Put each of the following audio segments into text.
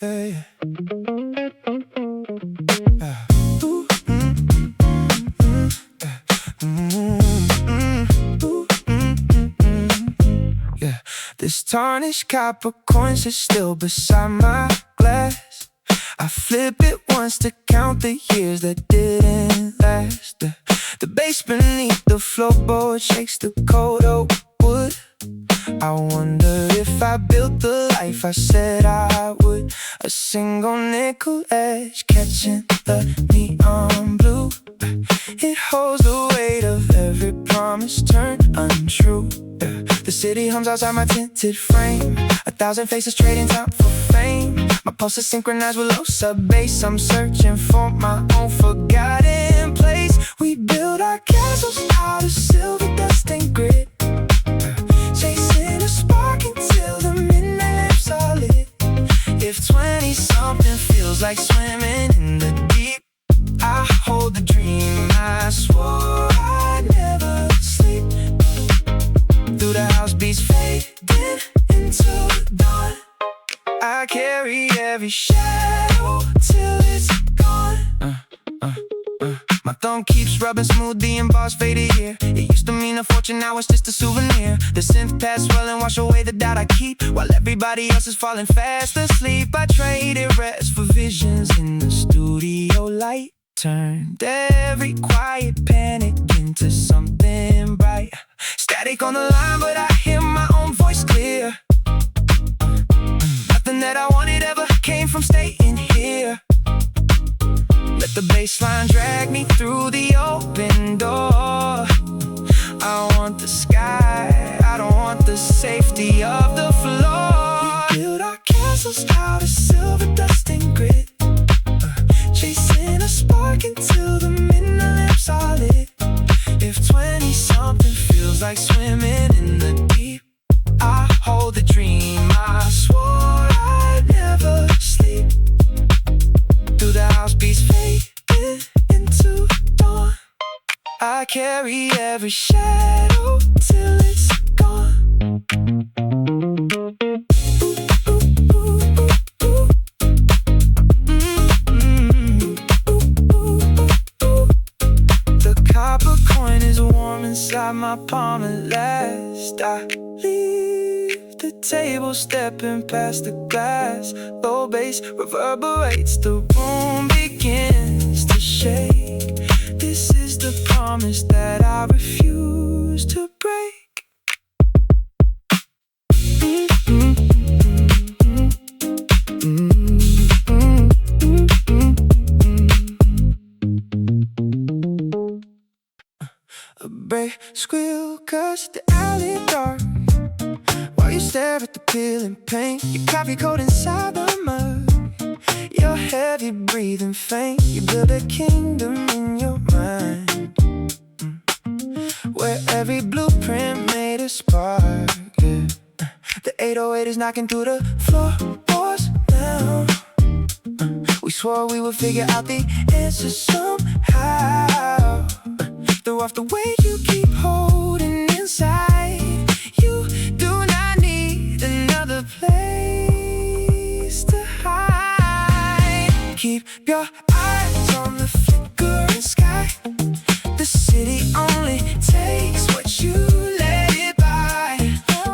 Yeah. Yeah. This tarnished Capricorn sits still beside my glass. I flip it once to count the years that didn't last. The bass beneath the floorboard shakes the cold oak wood. I wonder if I built the life I said I would. A single nickel edge catching the neon blue. It holds the weight of every promise turned untrue. The city hums outside my tinted frame. 1,000 faces trading time for fame. My pulses synchronized with low sub-bass. I'm searching for my own forgotten place. We build our castles out of silver dust and grit, chasing a spark until the midnight lamps are lit. If 20-something feels like swimming in the deep, I hold the dream I swore I'd never sleep. Through the house beats fading into dawn. I carry every shadow till it's gone. My thumb keeps rubbing smooth, the embossed faded here. It used to mean a fortune, now it's just a souvenir. The synth pads swell and wash away the doubt I keep, while everybody else is falling fast asleep. I traded rest for visions in the studio light. Turned every quiet panic into something bright. Static on the line, but I hear my own voice clear. Nothing that I wanted ever came from staying here. Let the bass line drag me through the open door. I want the sky, I don't want the safety of the floor. We build our castles out of silver dust and grit, chasing a spark until the midnight lamps are lit. If 20-something feels like swimming in the deep, I hold the dream I swore I'd never sleep. Through the house beats fading into dawn. I carry every shadow till it's gone. The copper coin is warm inside my palm at last. I leave the table, stepping past the glass. Low bass reverberates, the room begins to shake. This is the promise that I refuse to break. A brave squeal cuts the alley dark, while you stare at the peeling paint. Your coffee coat inside the mug, your heavy breathing faint. You build a kingdom in your mind, where every blueprint made a spark, yeah. The 808 is knocking through the floorboards now. We swore we would figure out the answers somehow. Throw off the weight you keep holding inside. You do not need another place to hide. Keep your eyes on the flickering sky. The city only takes what you let it buy.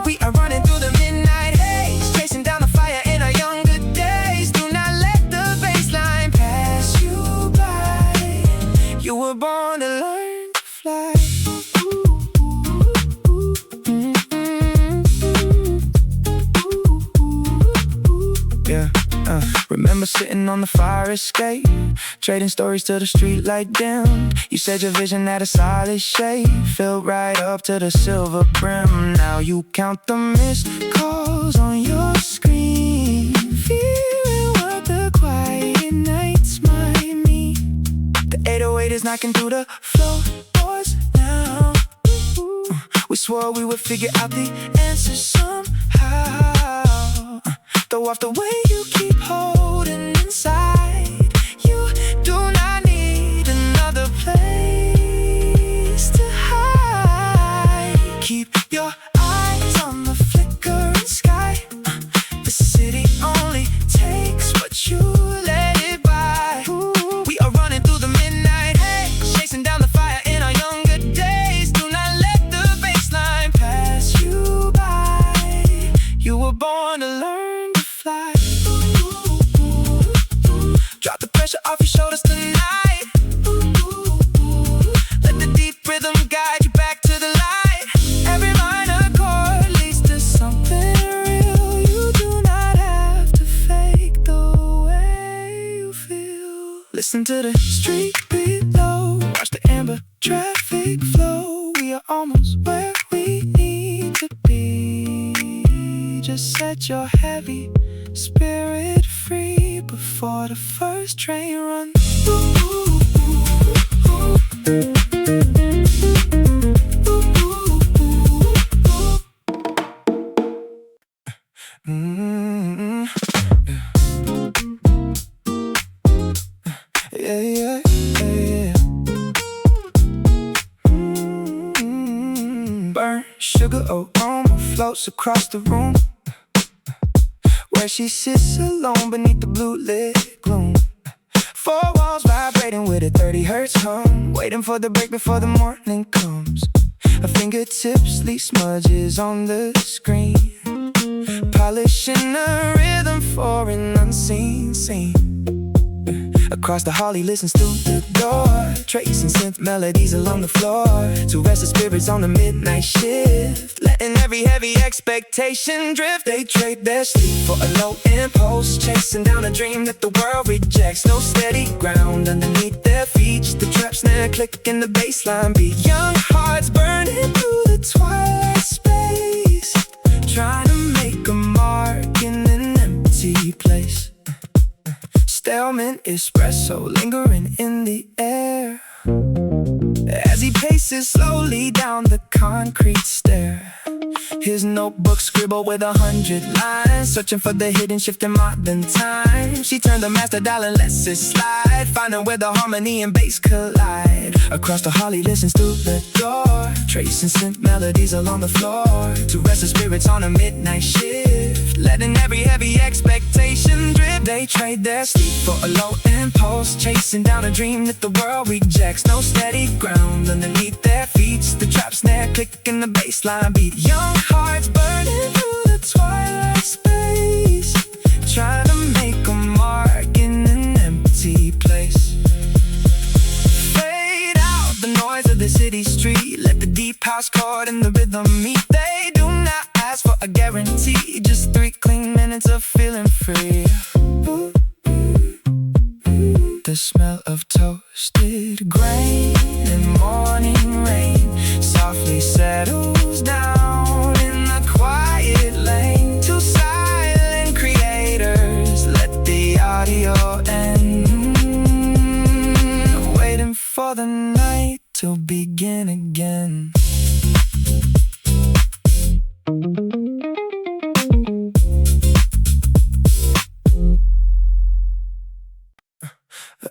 We are running through the midnight haze, chasing down the fire in our younger days. Do not let the baseline pass you by. You were born to learn to fly. Yeah. Remember sitting on the fire escape, trading stories till the street light dim. You said your vision had a solid shape, filled right up to the silver brim. Now you count the missed calls on your screen, feeling what the quiet nights might mean. The 808 is knocking through the floorboards now. We swore we would figure out the answers somehow. Throw off the way you keep holding inside. You do not need another place to hide. Keep your eyes on the flickering sky. The city only takes what fly. Drop the pressure off your shoulders tonight. Let the deep rhythm guide you back to the light. Every minor chord leads to something real. You do not have to fake the way you feel. Listen to the street below, watch the amber traffic flow. We are almost where we need to be. Just set your heavy spirit free before the first train runs. Yeah, yeah, yeah. Burnt sugar aroma floats across the room, where she sits alone beneath the blue lit gloom. Four walls vibrating with a 30 hertz hum, waiting for the break before the morning comes. Her fingertips leave smudges on the screen, polishing a rhythm for an unseen scene. Across the hall he listens through the door, tracing synth melodies along the floor, to rest the spirits on the midnight shift, letting every heavy expectation drift. They trade their sleep for a low impulse, chasing down a dream that the world rejects. No steady ground underneath their feet, just the trap snare click and the bassline beat. Young hearts burning through the twilight space, trying to make a mark in an empty place. Stalemate espresso lingering in the air, as he paces slowly down the concrete stair. His notebook scribbled with 100 lines, searching for the hidden shift in modern time. She turned the master dial and lets it slide, finding where the harmony and bass collide. Across the hall he listens through the door, tracing synth melodies along the floor, to rest the spirits on a midnight shift, letting every heavy expectation drift. They trade their sleep for a low impulse, chasing down a dream that the world rejects. No steady ground underneath their feet, just the trap snare click and the bassline beat. Young hearts burning through the twilight space, trying to make a mark in an empty place. Fade out the noise of the city street, let the deep house chord and the rhythm meet. They do not ask for a guarantee, just 3 clean minutes of feeling free. The smell of toasted grain and morning rain softly settles down in the quiet lane. Two silent creators, let the audio end, waiting for the night to begin again.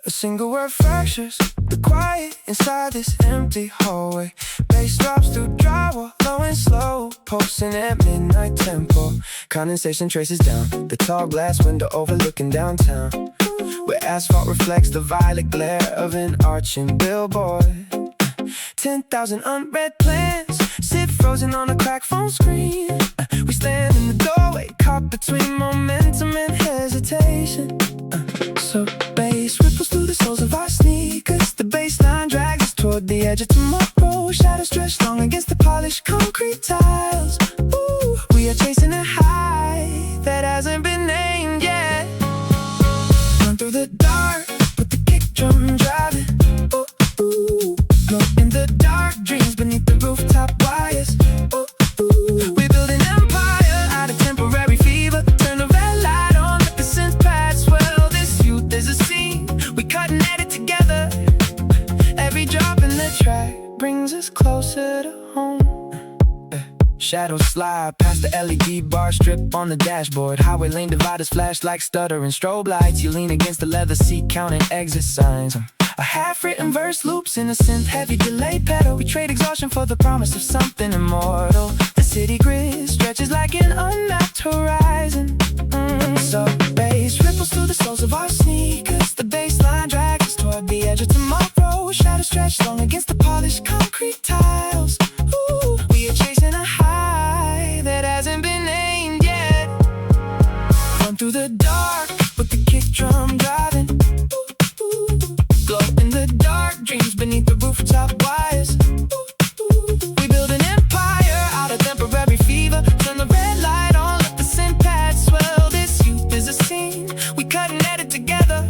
A single word fractures the quiet inside this empty hallway. Bass drops through drywall, low and slow, pulsing at midnight tempo. Condensation traces down the tall glass window overlooking downtown, where asphalt reflects the violet glare of an arching billboard. 10,000 unread plans sit frozen on a cracked phone screen. We stand in the doorway, caught between momentum and hesitation. So bass ripples through the soles of our sneakers, the bassline drags us toward the edge of tomorrow. Shadows stretched long against the polished concrete tiles. Ooh, we are chasing a high that hasn't been named yet. Run through the dark with the kick drum driving. Ooh, ooh. Glow in the dark, dreams beneath the rooftop wires. Ooh, ooh. We build an empire out of temporary fever. Turn the red light on, let the synth pad swell. This youth is a scene, we cut and edit together. Every drop in the track brings us closer to home. Shadows slide past the LED bar strip on the dashboard. Highway lane dividers flash like stuttering strobe lights. You lean against the leather seat counting exit signs. A half-written verse loops in a synth-heavy delay pedal. We trade exhaustion for the promise of something immortal. The city grid stretches like an unmapped horizon. So bass ripples through the soles of our sneakers. The bassline drags us toward the edge of tomorrow. Shadows stretch long against the polished concrete tiles. Ooh, we are chasing a high that hasn't been named yet. Run through the dark with the kick drum driving. Glow in the dark, dreams beneath the rooftop wires. We build an empire out of temporary fever. Turn the red light on, let the synth pad swell. This youth is a scene, we cut and edit together.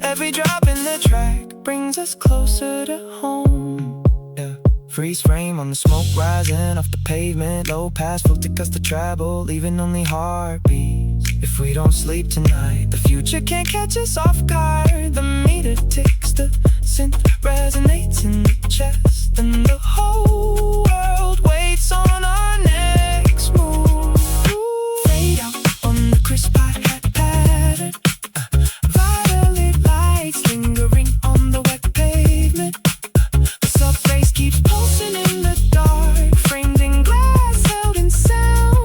Every drop in the track brings us closer to home. Yeah. Freeze frame on the smoke rising off the pavement. Low pass filter cuts the treble, leaving only heartbeats. If we don't sleep tonight, the future can't catch us off guard. The meter ticks, the synth resonates in the chest, and the whole world waits on our next move. Fade out on the crisp hi-hat pattern. Violet lights lingering on the wet pavement. The sub bass keeps pulsing in the dark, framed in glass, held in sound.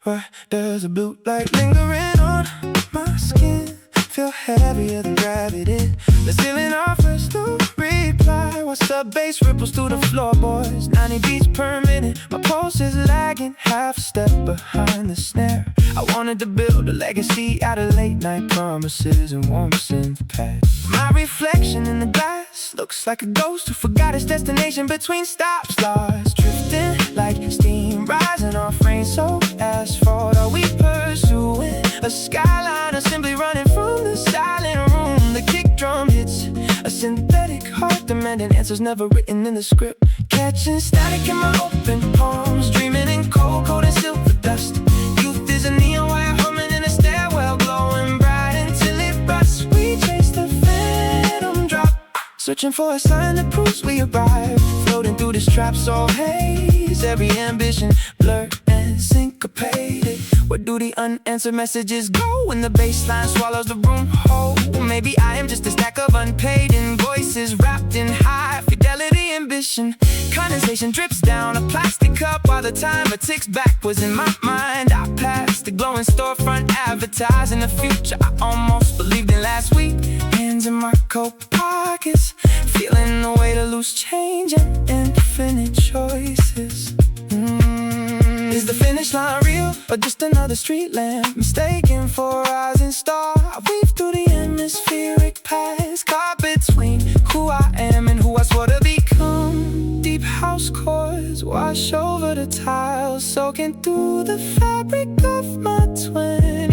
Why there's a blue light lingering on my skin, feel heavier than gravity. The ceiling offers no reply, while sub bass ripples through the floorboards. 90 beats per minute, my pulse is lagging, half a step behind the snare. I wanted to build a legacy out of late night promises and warm synth pad. My reflection in the glass looks like a ghost who forgot his destination between stop stars. Drifting like steam rising off rain-soaked asphalt. Are we pursuing a skyline or simply running from the silent room? The kick drum hits a synthetic heart, demanding answers never written in the script. Catching static in my open palms, dreaming in cold and silver dust. Youth is a neon wire humming in a stairwell, glowing bright until it busts. We chase the phantom drop, searching for a sign that proves we arrived. Floating through this trap soul haze, every ambition blurred and syncopated. Where do the unanswered messages go when the bassline swallows the room whole? Maybe I am just a stack of unpaid invoices wrapped in high fidelity ambition. Condensation drips down a plastic cup while the timer ticks backwards in my mind. I passed the glowing storefront advertising the future I almost believed in last week. Hands in my coat pockets, feeling the weight of loose change and infinite choices. Is the finish line real or just another street lamp mistaken for a rising star? I weave through the atmospheric paths, caught between who I am and who I swore to become. Deep house chords wash over the tiles, soaking through the fabric of my 20s.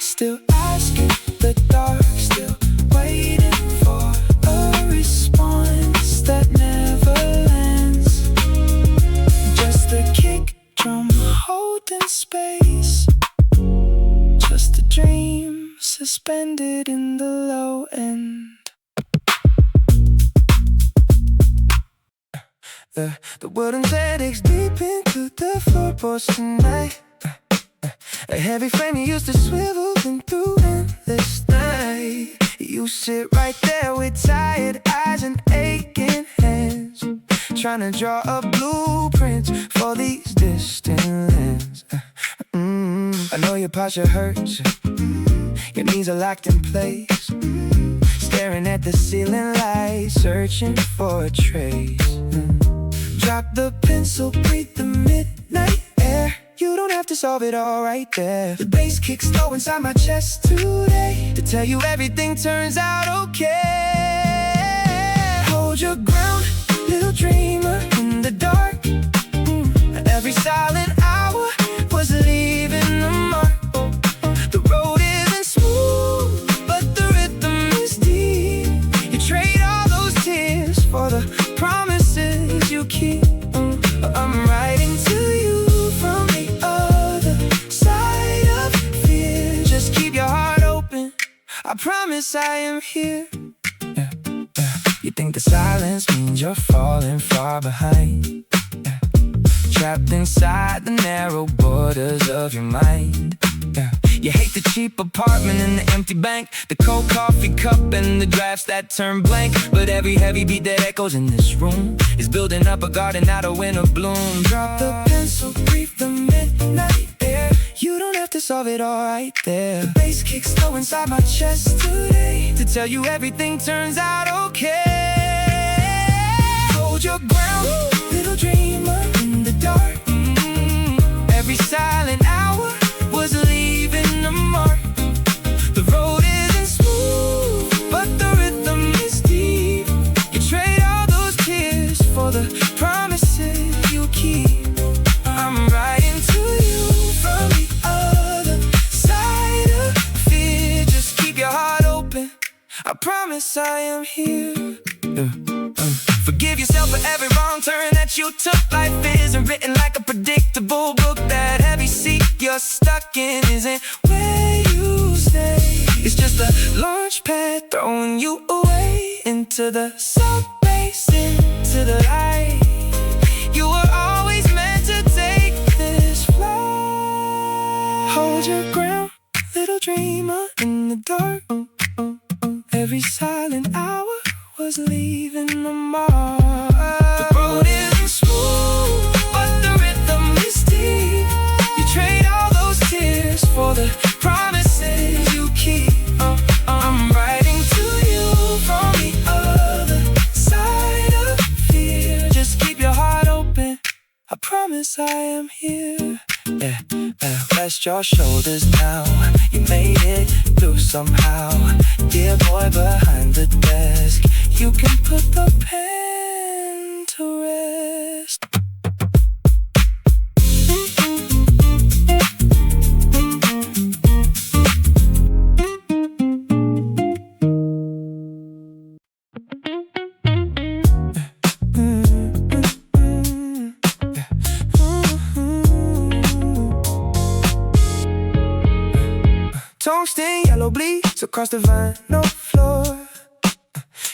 Still asking the dark, still waiting for a response that never lands. Just a kick drum holding space, just a dream suspended in the low end. The wooden aesthetics deep into the floorboards tonight. A heavy frame you used to swivel through endless night. You sit right there with tired eyes and aching hands, trying to draw a blueprint for these distant lands. I know your posture hurts, your knees are locked in place, staring at the ceiling light, searching for a trace. Drop the pencil, breathe the midnight air. You don't have to solve it all right there. The bass kicks low inside my chest today to tell you everything turns out okay. Hold your ground, little dreamer in the dark. Every silent hour was leaving a mark. The road isn't smooth, but the rhythm is deep. You trade all those tears for the promises you keep. I'm writing to you from the other side of fear. Just keep your heart open, I promise I am here. Yeah, yeah. You think the silence means you're falling far behind, yeah. Trapped inside the narrow borders of your mind, yeah. You hate the cheap apartment and the empty bank, the cold coffee cup and the drafts that turn blank. But every heavy beat that echoes in this room is building up a garden out of winter bloom. Drop the pencil, breathe the midnight air. You don't have to practice of it all right there. The bass kicks go inside my chest today to tell you everything turns out okay. Hold your ground, little dreamer in the dark. Every silent hour was leaving a mark. The road isn't smooth, but the rhythm is deep. You trade all those tears for the promises you keep. I'm riding to you from the other side of fear. Just keep your heart open, I promise I am here. Forgive yourself for every wrong turn that you took. Life isn't written like a predictable book. That heavy seat you're stuck in isn't where you stay. It's just a launch pad throwing you away into the subrace, into the light. You were always meant to take this flight. Hold your ground, little dreamer in the dark. Every silent hour was leaving a mark. The road isn't smooth, but the rhythm is deep. You trade all those tears for the promises you keep. I'm riding to you from the other side of fear. Just keep your heart open, I promise I am here. Yeah, rest your shoulders down. You made it through somehow. Dear boy behind the desk, you can put the pen to rest. Tungsten yellow bleeds across the vinyl floor.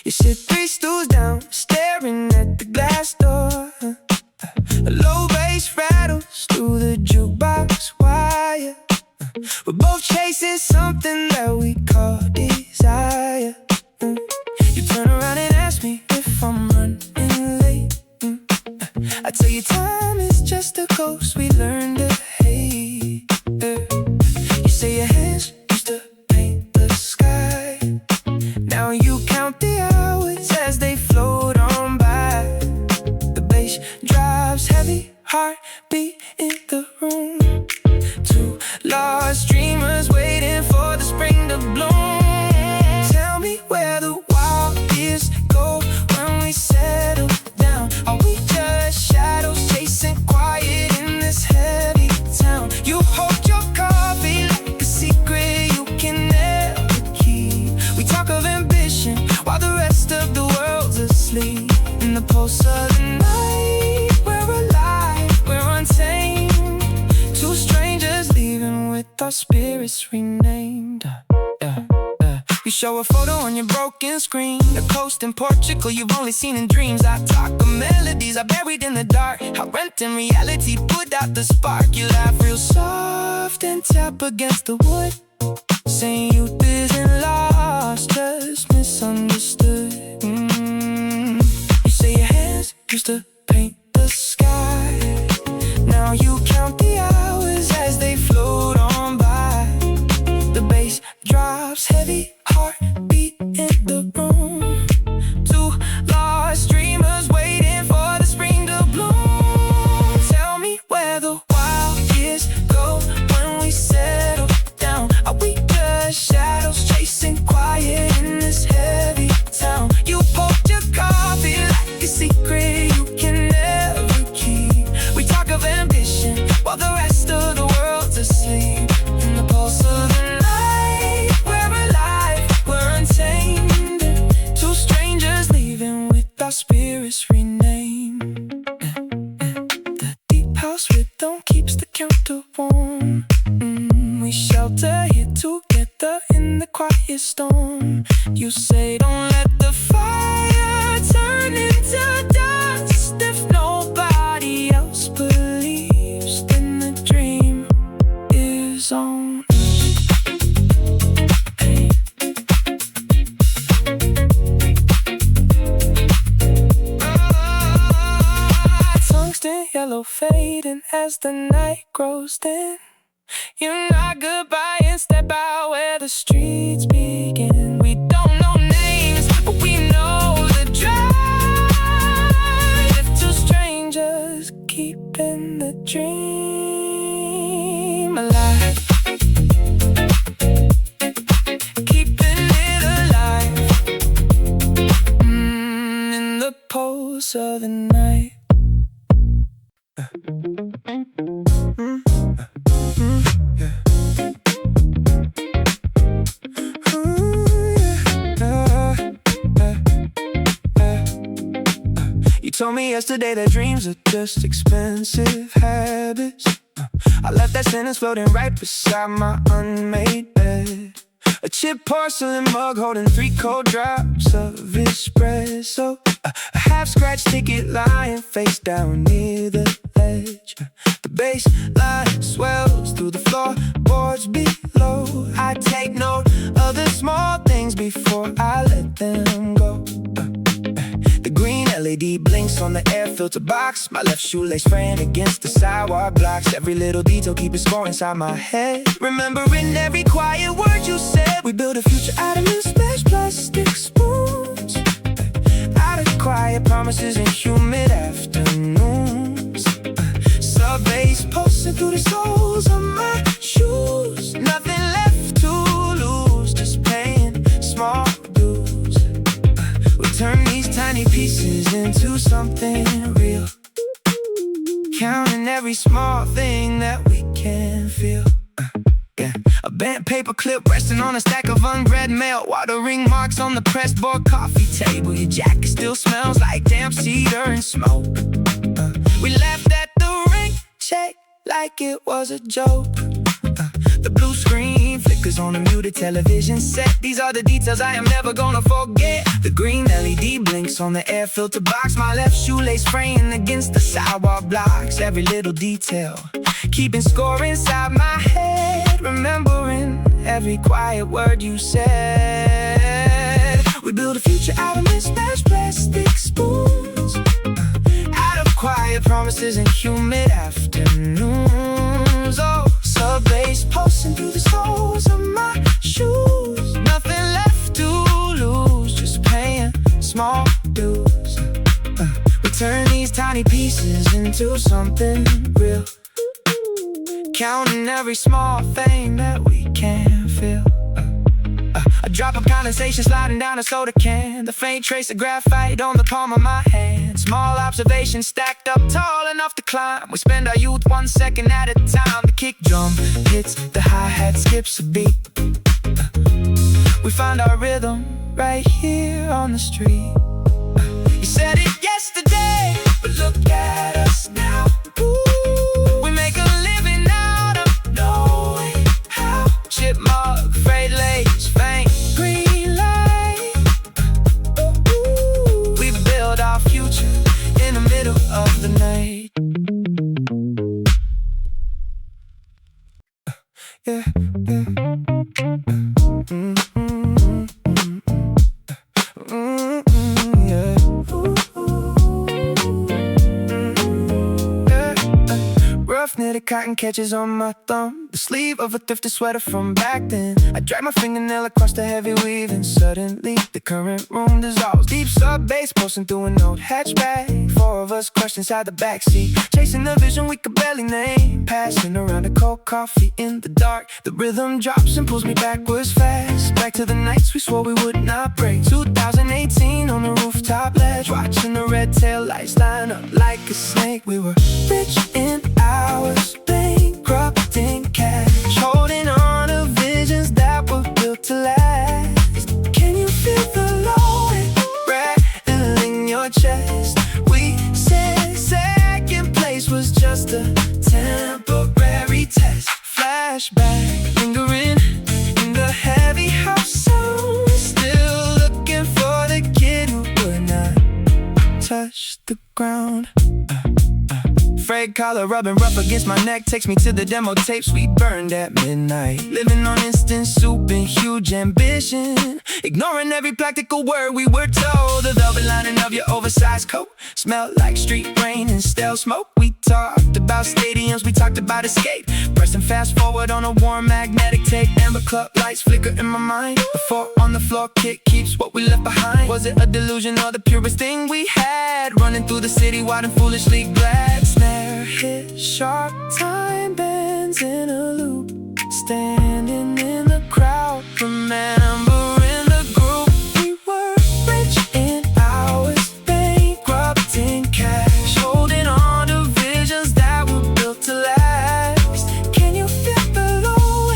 You sit 3 stools down, staring at the glass door. A low bass rattles through the jukebox wire. We're both chasing something that we call desire. You turn around and ask me if I'm running late. I tell you time is just a ghost we learned to hate. You say your hands used to paint the sky. Now you count the hours as they float on by. The bass drives heavy, heartbeat in the room. 2 lost dreamers waiting for the spring to bloom. Tell me where the wild years go when we settle down. Are we just shadows chasing quiet in this heavy town? You hold your coffee like a secret you can never keep. We talk of ambition while the rest of the world's asleep. In the pulse of the night, we're alive, we're untamed. 2 strangers leaving with our spirits renamed. You show a photo on your broken screen. A coast in Portugal you've only seen in dreams. I talk of melodies I buried in the dark. How rent and reality put out the spark. You laugh real soft and tap against the wood, saying youth isn't lost, just misunderstood. You say your hands used to paint the sky. Now you count the hours as they float on by. The bass drops heavy, heartbeat in the room. 2 lost dreamers waiting for the spring to bloom. Tell me where the wild years go when we settle down. Are we just shadows chasing quiet in this heavy town? You poked your coffee like a secret you can never keep. We talk of ambition while the rest of the world's asleep. In the pulse of the night, we're alive, we're untamed. 2 strangers leaving with our spirits renamed. The deep house rhythm keeps the counter warm. We shelter here together in the quiet storm. You say don't let the fire turn into dust. If nobody else believes, then the dream is on. Tungsten yellow fading as the night grows thin. You nod goodbye and step out where the streets begin. We don't know names, but we know the drive. Two strangers keeping the dream alive. Keeping it alive. In the pulse of the night. You told me yesterday that dreams are just expensive habits. I left that sentence floating right beside my unmade bed. A chipped porcelain mug holding 3 cold drops of espresso. A half-scratched ticket lying face down near the ledge. The bass line swells through the floorboards below. I take note of the small things before I let them go. The green LED blinks on the air filter box. My left shoelace fraying against the sidewalk blocks. Every little detail keeping score inside my head. Remembering every quiet word you said. We build a future out of mismatched plastic spoons. Out of quiet promises and humid afternoons. Sub-bass pulsing through the soles of my shoes. Nothing left to lose, just paying small dues. We turn these tiny pieces into something real. Counting every small thing that we can feel. A bent paper clip resting on a stack of unread mail. Watering marks on the pressboard coffee table. Your jacket still smells like damp cedar and smoke. We laughed at the ring check like it was a joke. The blue screen flickers on a muted television set. These are the details I am never gonna forget. The green LED blinks on the air filter box. My left shoelace fraying against the sidewalk blocks. Every little detail keeping score inside my head. Remembering every quiet word you said. We build a future out of mismatched plastic spoons. Out of quiet promises and humid afternoons. Oh, sub-bass pulsing through the soles of my shoes. Nothing left to lose, just paying small dues. We turn these tiny pieces into something real. Counting every small thing that we can feel. A drop of condensation sliding down a soda can. The faint trace of graphite on the palm of my hand. Small observations stacked up tall enough to climb. We spend our youth 1 second at a time. The kick drum hits, the hi-hat skips a beat. We find our rhythm right here on the street. You said it yesterday, but look at us now. Ooh, we make a living out of knowing how. Chip mug, frayed lace, faint green light. Ooh, we build our future in the middle of the night. Yeah, yeah. Rough knitted cotton catches on my thumb. The sleeve of a thrifted sweater from back then. I drag my fingernail across the heavy weave, and suddenly the current room dissolves. Deep sub-bass pulsing through an old hatchback. 4 of us crushed inside the backseat, chasing the vision we could barely name. Passing around a cold coffee in the dark. The rhythm drops and pulls me backwards fast. Back to the nights we swore we would not break. 2018 on the rooftop ledge, watching the red tail lights line up like a snake. We were rich in hours, bankrupt in cash, holding on to visions that were built to last. Can you feel the load rattling your chest? We said second place was just a temporary test. Flashback lingering in the heavy house sound. Still looking for the kid who would not touch the ground. Frayed collar rubbing rough against my neck takes me to the demo tapes we burned at midnight. Living on instant soup and huge ambition, ignoring every practical word we were told. The velvet lining of your oversized coat, Smelled like street rain and stale smoke. We talked about stadiums, we talked about escape. Pressing fast forward on a warm magnetic tape. Amber club lights flicker in my mind. The four on the floor kick keeps what we left behind. Was it a delusion or the purest thing we had? Running through the city wide and foolishly glad. Snare hit sharp, time bends in a loop. Standing in the crowd, remembering the group. We were rich in hours, bankrupt in cash, holding on to visions that were built to last. Can you feel the low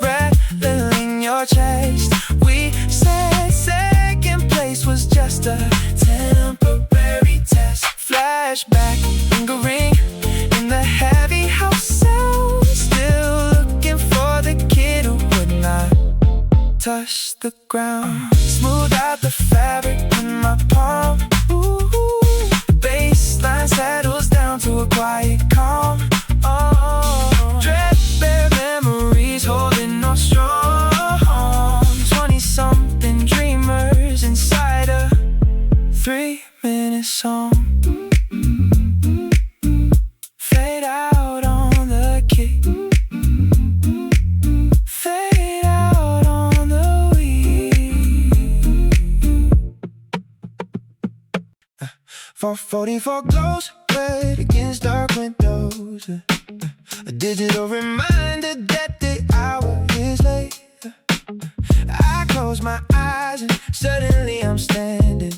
rattling your chest? We said second place was just a temporary test. Flashback lingering in the heavy house sound. Still looking for the kid who would not touch the ground. Smooth out the fabric in my palm. Ooh, the baseline settles down to a quiet calm. Oh, threadbare memories holding us strong. 20-something dreamers inside a 3-minute song. Fade out on the kick. Fade out on the weed. 444 glows red against dark windows. A digital reminder that the hour is late. I close my eyes and suddenly I'm standing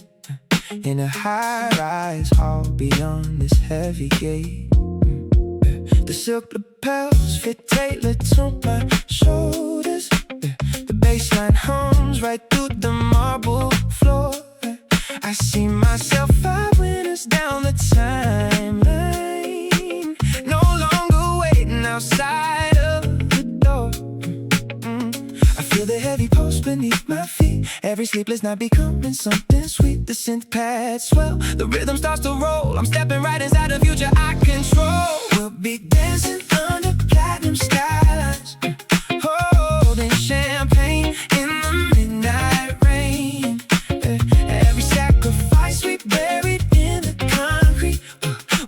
in a high-rise hall beyond this heavy gate. The silk lapels fit tailored to my shoulders. The bassline hums right through the marble floor. I see myself 5 winners down the timeline, no longer waiting outside of the door. I feel the heavy pulse beneath my feet. Every sleepless night becoming something sweet. The synth pads swell, the rhythm starts to roll. I'm stepping right inside the future I control. We'll be dancing under platinum skylines, holding champagne in the midnight rain. Every sacrifice we buried in the concrete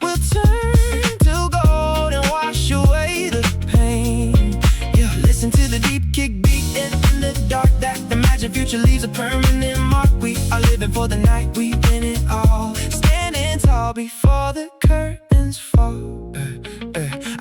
will turn to gold and wash away the pain. Yeah, listen to the deep kick beat in the dark. That imagined future leaves a permanent mark. We are living for the night, we win it all. Standing tall before the curtains fall.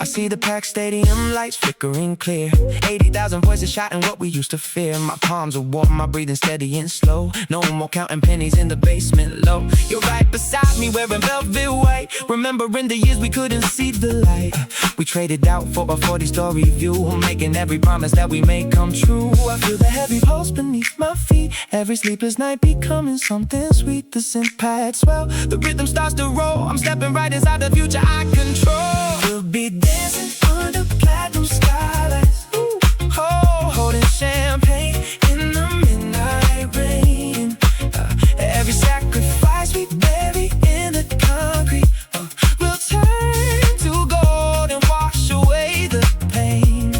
I see the packed stadium lights flickering clear. 80,000 voices shouting what we used to fear. My palms are warm, my breathing steady and slow. No more counting pennies in the basement low. You're right beside me wearing velvet white, remembering the years we couldn't see the light. We traded out for a 40-story view, making every promise that we made come true. I feel the heavy pulse beneath my feet. Every sleepless night becoming something sweet. The synth pads swell, the rhythm starts to roll. I'm stepping right inside the future I control. We'll be dancing under platinum skylines, holding champagne in the midnight rain. Every sacrifice we bury in the concrete will turn to gold and wash away the pain.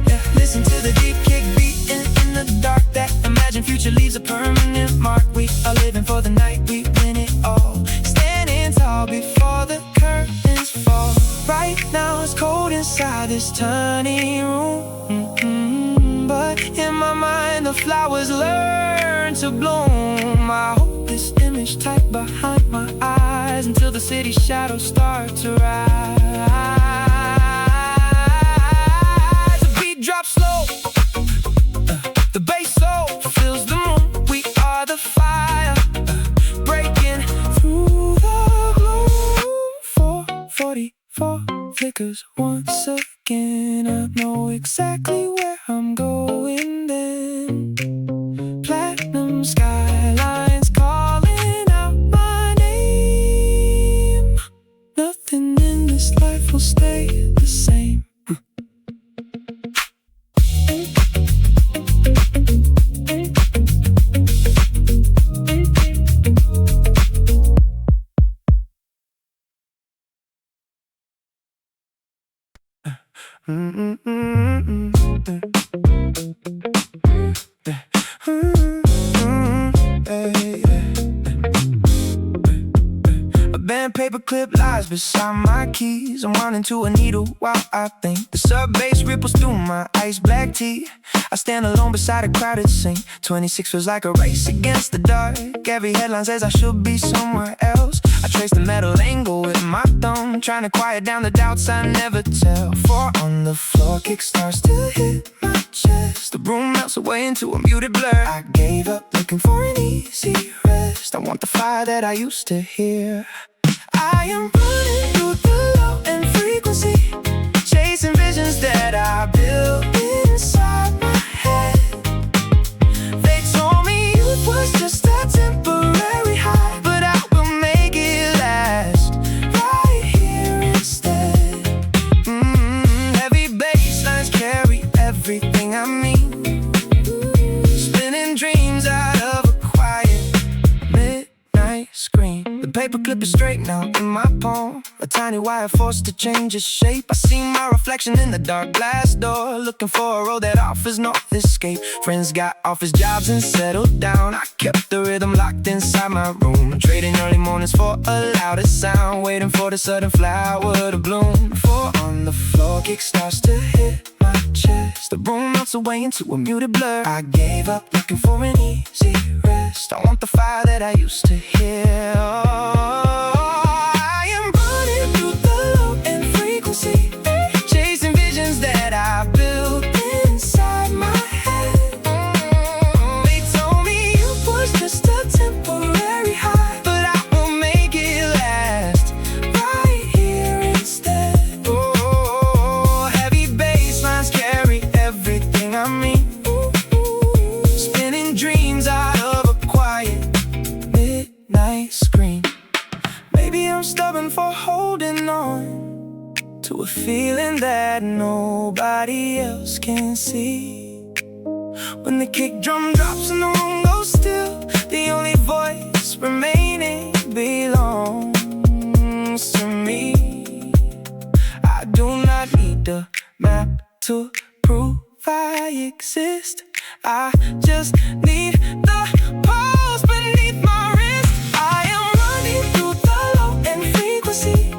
Yeah, listen to the deep kick beat in the dark. That imagined future leaves a permanent mark. We are living for the night, we win it all. Standing tall before the curtains fall. Right now it's cold inside this tiny room, but in my mind the flowers learn to bloom. I hold this image tight behind my eyes until the city shadows start to rise. The beat drops slow, the bass slow fills the room. We are the fire, breaking through the gloom. 444 flickers once again. I know exactly where I'm going then. Platinum skylines calling out my name. Nothing in this life will stay the same. bent paperclip lies beside my keys. I'm running to a needle while I think. The sub bass ripples through my ice black tee. I stand alone beside a crowded sink. 26 feels like a race against the dark. Every headline says I should be somewhere else. I trace the metal angle with my thumb, trying to quiet down the doubts I never tell. 4 on the floor, kick starts to hit my chest. The room melts away into a muted blur. I gave up looking for an easy rest. I want the fire that I used to hear. I am running through the low end frequency, chasing visions that I built inside my head. They told me it was just a temporary high, but I will make it last right here instead. Heavy bass lines carry everything I mean, spinning dreams out of a quiet midnight scream. The paperclip is straight now in my palm, a tiny wire forced to change its shape. I see my reflection in the dark glass door, looking for a road that offers no escape. Friends got office jobs and settled down. I kept the rhythm locked inside my room, trading early mornings for a louder sound, waiting for the sudden flower to bloom. 4 on the floor, kick starts to hit my chest. The room melts away into a muted blur. I gave up looking for an easy rest. I want the fire that I used to hear. I am running through the low end frequency, chasing visions that I built inside my head. They told me it was just a temporary high, but I will make it last right here instead. Oh, heavy bass lines carry everything I mean, spinning dreams out of a quiet midnight scream. Maybe I'm stubborn for holding on to a feeling that nobody else can see. When the kick drum drops and the room goes still, the only voice remaining belongs to me. I do not need the map to prove I exist. I just need the pulse beneath my wrist. I am running through the low end frequency,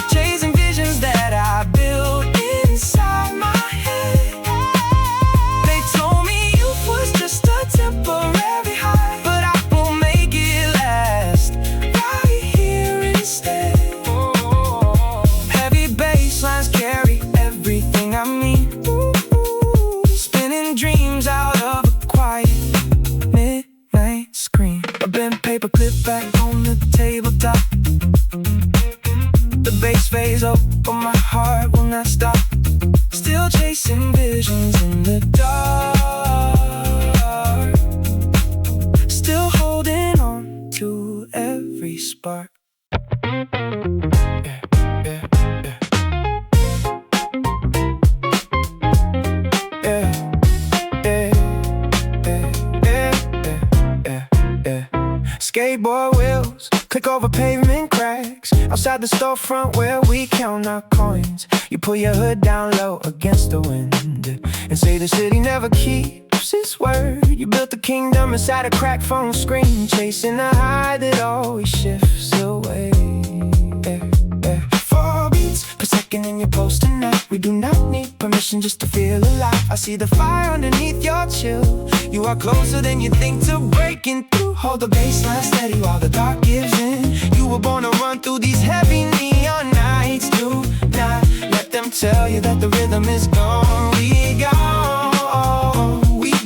chasing visions that I built inside my head. They told me it was just a temporary high, but I will make it last right here instead. Heavy bass lines carry everything I mean, spinning dreams out of a quiet midnight scream. A bent paperclip back on the tabletop. The bass fades up, but my heart will not stop. Still chasing visions in the dark, still holding on to every spark. Yeah, yeah, yeah. Skateboard wheels click over pavement cracks outside the storefront where we count our coins. You pull your hood down low against the wind and say the city never keeps its word. You built a kingdom inside a cracked phone screen, chasing a high that always shifts away. 4 beats per second in your post tonight. We do not need permission just to feel alive. I see the fire underneath your chill. You are closer than you think to breaking through. Hold the baseline steady while the dark gives in. You were born to run through these heavy neon nights. Do not let them tell you that the rhythm is gone. We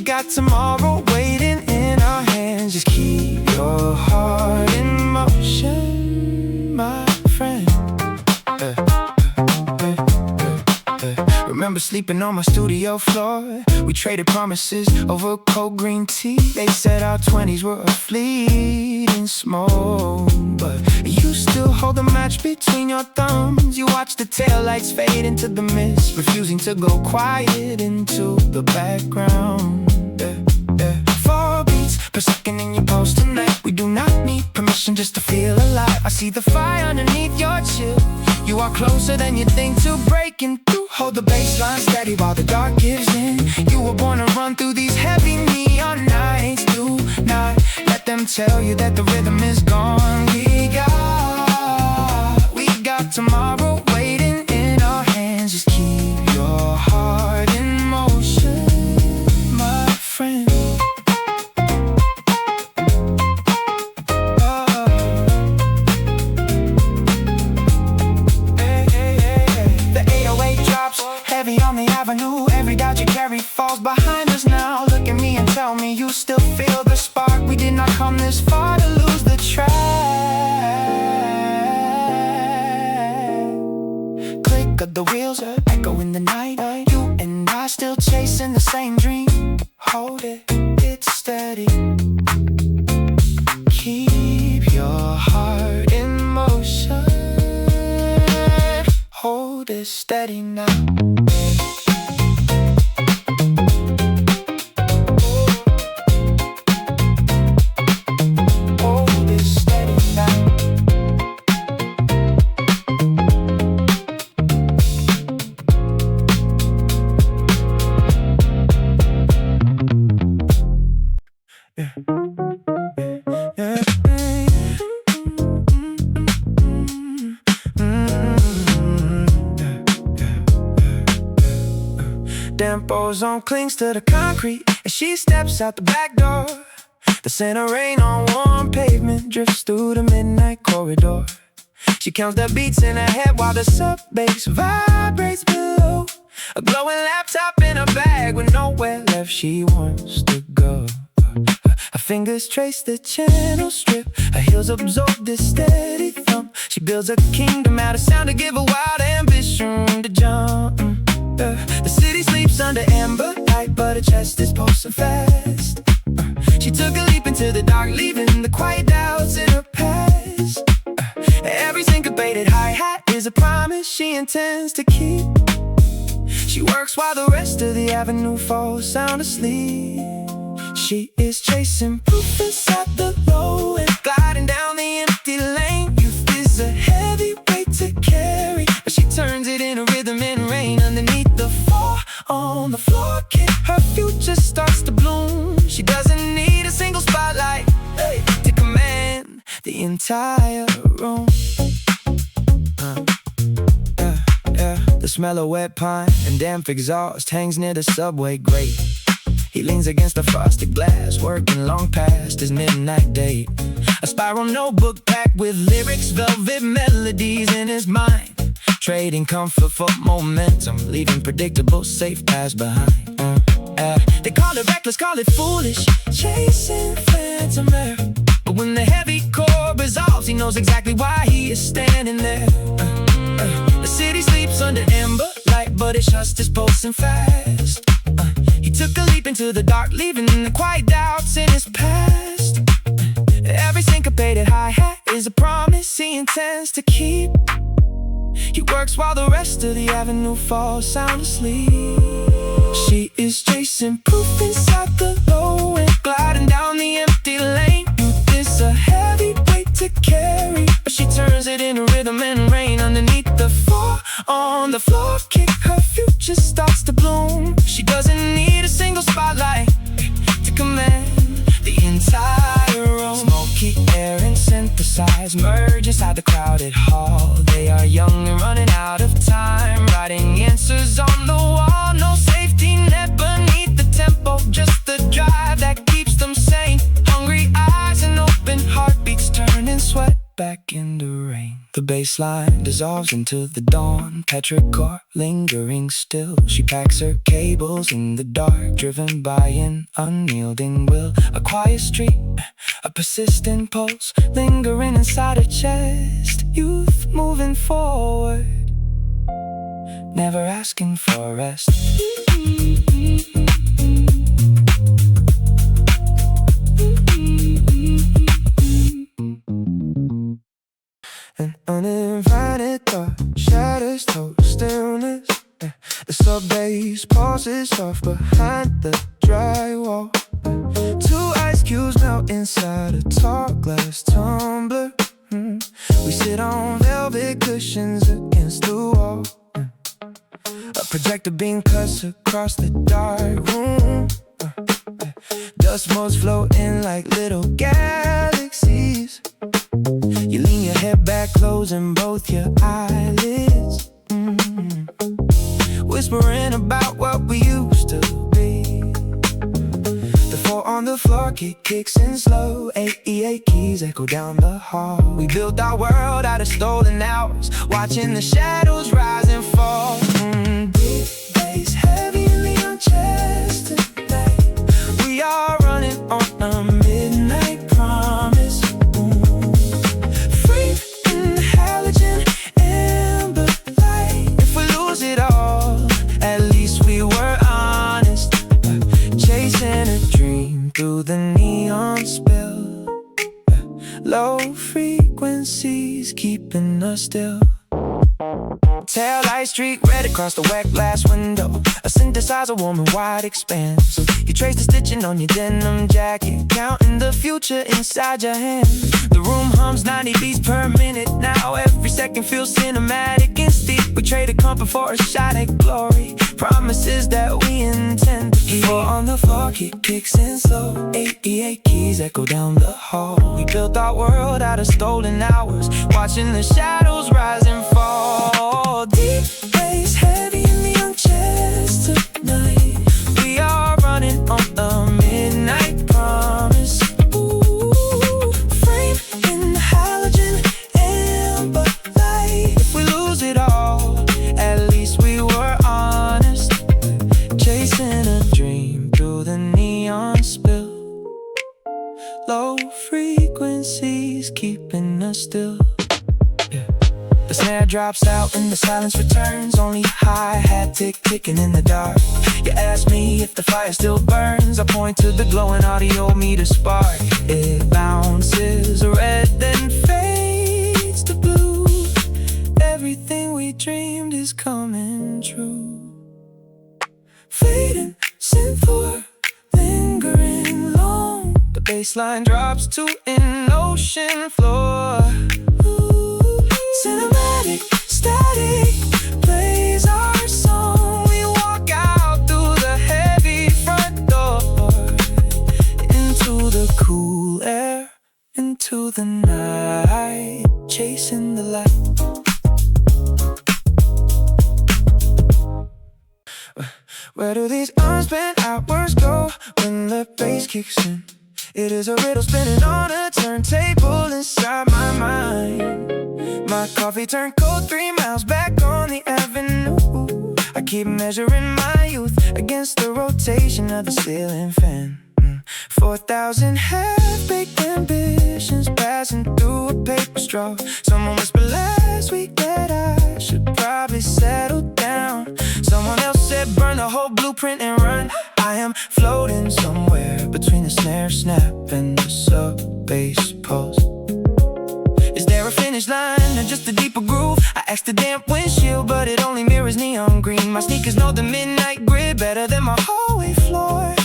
got tomorrow waiting in our hands. Just keep your heart in motion, my friend. Remember sleeping on my studio floor. We traded promises over cold green tea. They said our 20s were a fleeting smoke, but you still hold the match between your thumbs. You watch the taillights fade into the mist, refusing to go quiet into the background. 4 beats per second in your post tonight. We do not need permission just to feel alive. I see the fire underneath your chill. You are closer than you think to breaking through. Hold the baseline steady while the dark gives in. You were born to run through these heavy neon nights. Do not let them tell you that the rhythm is gone. We got same dream. Hold it, it's steady. Keep your heart in motion. Hold it steady now. Hold it steady now. Yeah. Damp ozone clings to the concrete as she steps out the back door. The scent of rain on warm pavement drifts through the midnight corridor. She counts the beats in her head while the sub bass vibrates below. A glowing laptop in her bag with nowhere left she wants to go. Her fingers trace the channel strip, her heels absorb this steady thump. She builds a kingdom out of sound to give a wild ambition room to jump. The city sleeps under amber light, but her chest is pulsing fast. She took a leap into the dark, leaving the quiet doubts in her past. Every syncopated hi-hat is a promise she intends to keep. She works while the rest of the avenue falls sound asleep. She is chasing proof inside the low and gliding down the empty lane. Youth is a heavy weight to carry, but she turns it into rhythm and rain. Underneath the fall on the floor kick, her future starts to bloom. She doesn't need a single spotlight to command the entire room. The smell of wet pine and damp exhaust hangs near the subway grate. He leans against the frosted glass, working long past his midnight date. A spiral notebook packed with lyrics, velvet melodies in his mind. Trading comfort for momentum, leaving predictable safe paths behind. They call it reckless, call it foolish, chasing phantom air. But when the heavy core resolves, he knows exactly why he is standing there. The city sleeps under amber light, but its just is pulsing fast. He took a leap into the dark, leaving the quiet doubts in his past. Every syncopated hi-hat is a promise he intends to keep. He works while the rest of the avenue falls sound asleep. She is chasing proof inside the low and gliding down the empty lane. Youth is a heavy weight to carry, but she turns it into rhythm and rain. Underneath the fall on the floor kick, her future starts to bloom. She doesn't need a single spotlight to command the entire room. Smoky air and synthesized merge inside the crowded hall. They are young and running out of time, writing answers on the wall. No safety net beneath the tempo, just the drive that keeps them sane. Hungry eyes and open heartbeats turning sweat back into rain. The bass line dissolves into the dawn, petrichor lingering still. She packs her cables in the dark, driven by an unyielding will. A quiet street, a persistent pulse, lingering inside her chest. Youth moving forward, never asking for rest. An uninvited thought shatters total stillness. The sub-bass pauses off behind the drywall. Two ice cubes melt inside a tall glass tumbler. We sit on velvet cushions against the wall. A projector beam cuts across the dark room. Dust motes floating like little galaxies. You lean your head back, closing both your eyelids, whispering about what we used to be. The four on the floor kicks in slow. AEA keys echo down the hall. We built our world out of stolen hours, watching the shadows rise and fall. Deep bass heavily on chest tonight. We are running on a midnight promise. Free in the halogen amber light. If we lose it all, at least we were honest. frequencies keeping us still. Tail light streak red across the wet glass window. A synthesizer warm and wide expanse. You trace the stitching on your denim jacket, counting the future inside your hand. The room hums 90 beats per minute now. Every second feels cinematic and steep. We traded comfort for a shot at glory. Promises that we intend to keep. Four on the floor, keep kicks in slow. 88 keys echo down the hall. We built our world out of stolen hours, watching the shadows rise and fall. Deep bass heavy in the young chest tonight. We are running on the midnight promise. Ooh, frame in the halogen amber light. If we lose it all, at least we were honest. Chasing a dream through the neon spill. Low frequencies keeping us still. The snare drops out and the silence returns. Only hi-hat ticking in the dark. You ask me if the fire still burns. I point to the glowing audio meter spark. It bounces red then fades to blue. Everything we dreamed is coming true. Fading synth lingering long. The bass line drops to an ocean floor. Cinematic, static, plays our song. We walk out through the heavy front door, into the cool air, into the night, chasing the light. Where do these unspent hours go when the bass kicks in? It is a riddle spinning on a turntable inside my mind. My coffee turned cold 3 miles back on the avenue. I keep measuring my youth against the rotation of the ceiling fan. 4,000 half-baked ambitions passing through a paper straw. Someone whispered last week that I should probably settle down. Someone else said burn the whole blueprint and run. I am floating somewhere between the snare snap and the sub-bass pulse. Is there a finish line or just a deeper groove? I asked the damp windshield, but it only mirrors neon green. My sneakers know the midnight grid better than my hallway floor.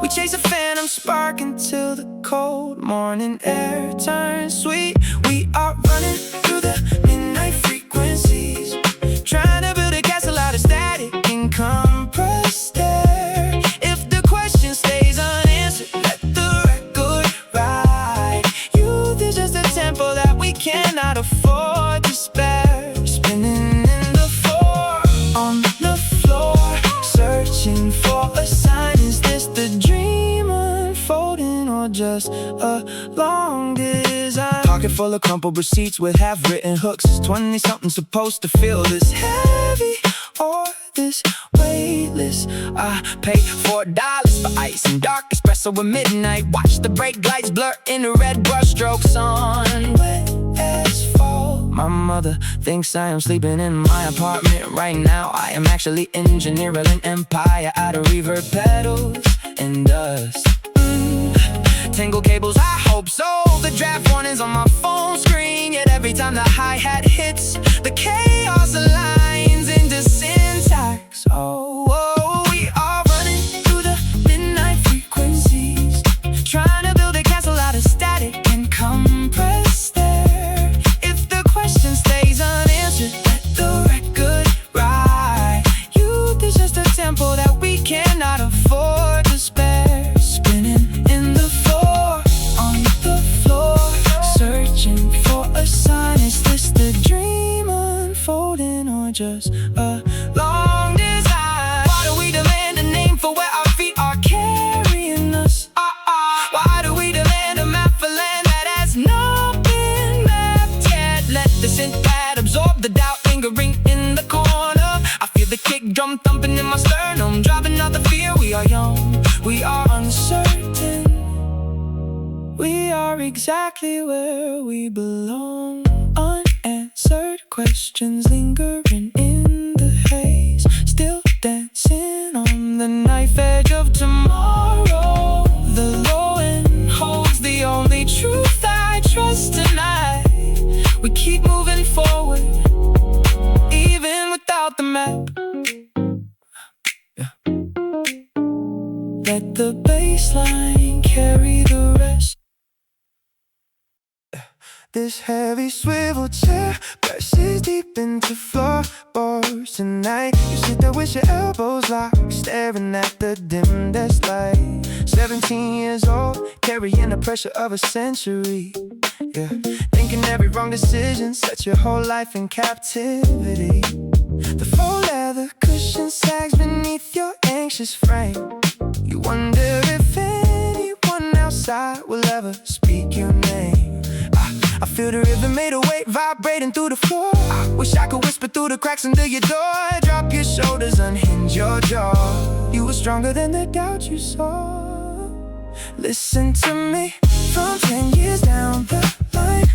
We chase a phantom spark until the cold morning air turns sweet. We are running through the midnight frequencies, trying to build a castle out of static and compressed air. If the question stays unanswered, let the record ride. Youth is just a tempo that we cannot afford to spare. Spinning in the four, on the floor, searching for a sign. Is this the dream unfolding or just a long design? Pocket full of crumpled receipts with half-written hooks. 20-something supposed to feel this heavy or this weightless. I pay $4 for ice and dark espresso at midnight. Watch the brake lights blur into red brush strokes on wet asphalt. My mother thinks I am sleeping in my apartment right now. I am actually engineering an empire out of reverb pedals and dust. Tangled cables, I hope so. The draft warning's on my phone screen. Yet every time the hi-hat hits, the chaos aligns into syntax. We are running through the midnight frequencies, trying to build a castle out of static and compressed air. If the question stays unanswered, let the record ride. Youth is just a tempo that we cannot afford to spare. Spinning in the floor, on the floor, searching for a sign. Is this the dream unfolding or just a long design? Why do we demand a name for where our feet are carrying us? Why do we demand a map for land that has not been mapped yet? Let the synth pad absorb the doubt lingering in the corner. I feel the kick drum thumping in my sternum, driving out the fear. We are young, we are uncertain. We are exactly where we belong. Unanswered questions lingering in the haze, still dancing on the knife edge of tomorrow. The low end holds the only truth I trust tonight. We keep moving forward, even without the map. Let the bassline carry the rest. This heavy swivel chair presses deep into floorboards tonight. You sit there with your elbows locked, staring at the dim desk light. 17 years old, carrying the pressure of a century. Yeah, thinking every wrong decision sets your whole life in captivity. The faux leather cushion sags beneath your anxious frame. You wonder if anyone outside will ever speak your name. I feel the rhythm made a weight vibrating through the floor. I wish I could whisper through the cracks under your door. Drop your shoulders, unhinge your jaw. You were stronger than the doubt you saw. Listen to me, from 10 years down the line,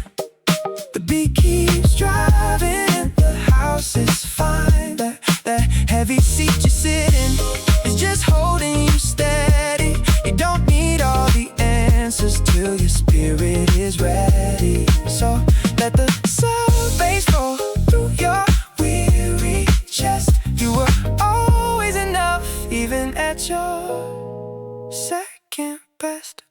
the beat keeps driving and the house is fine. That heavy seat you're sitting is just holding you steady. You don't need all the answers till your spirit is ready. So let the sub bass roll through your weary chest. You were always enough, even at your second best.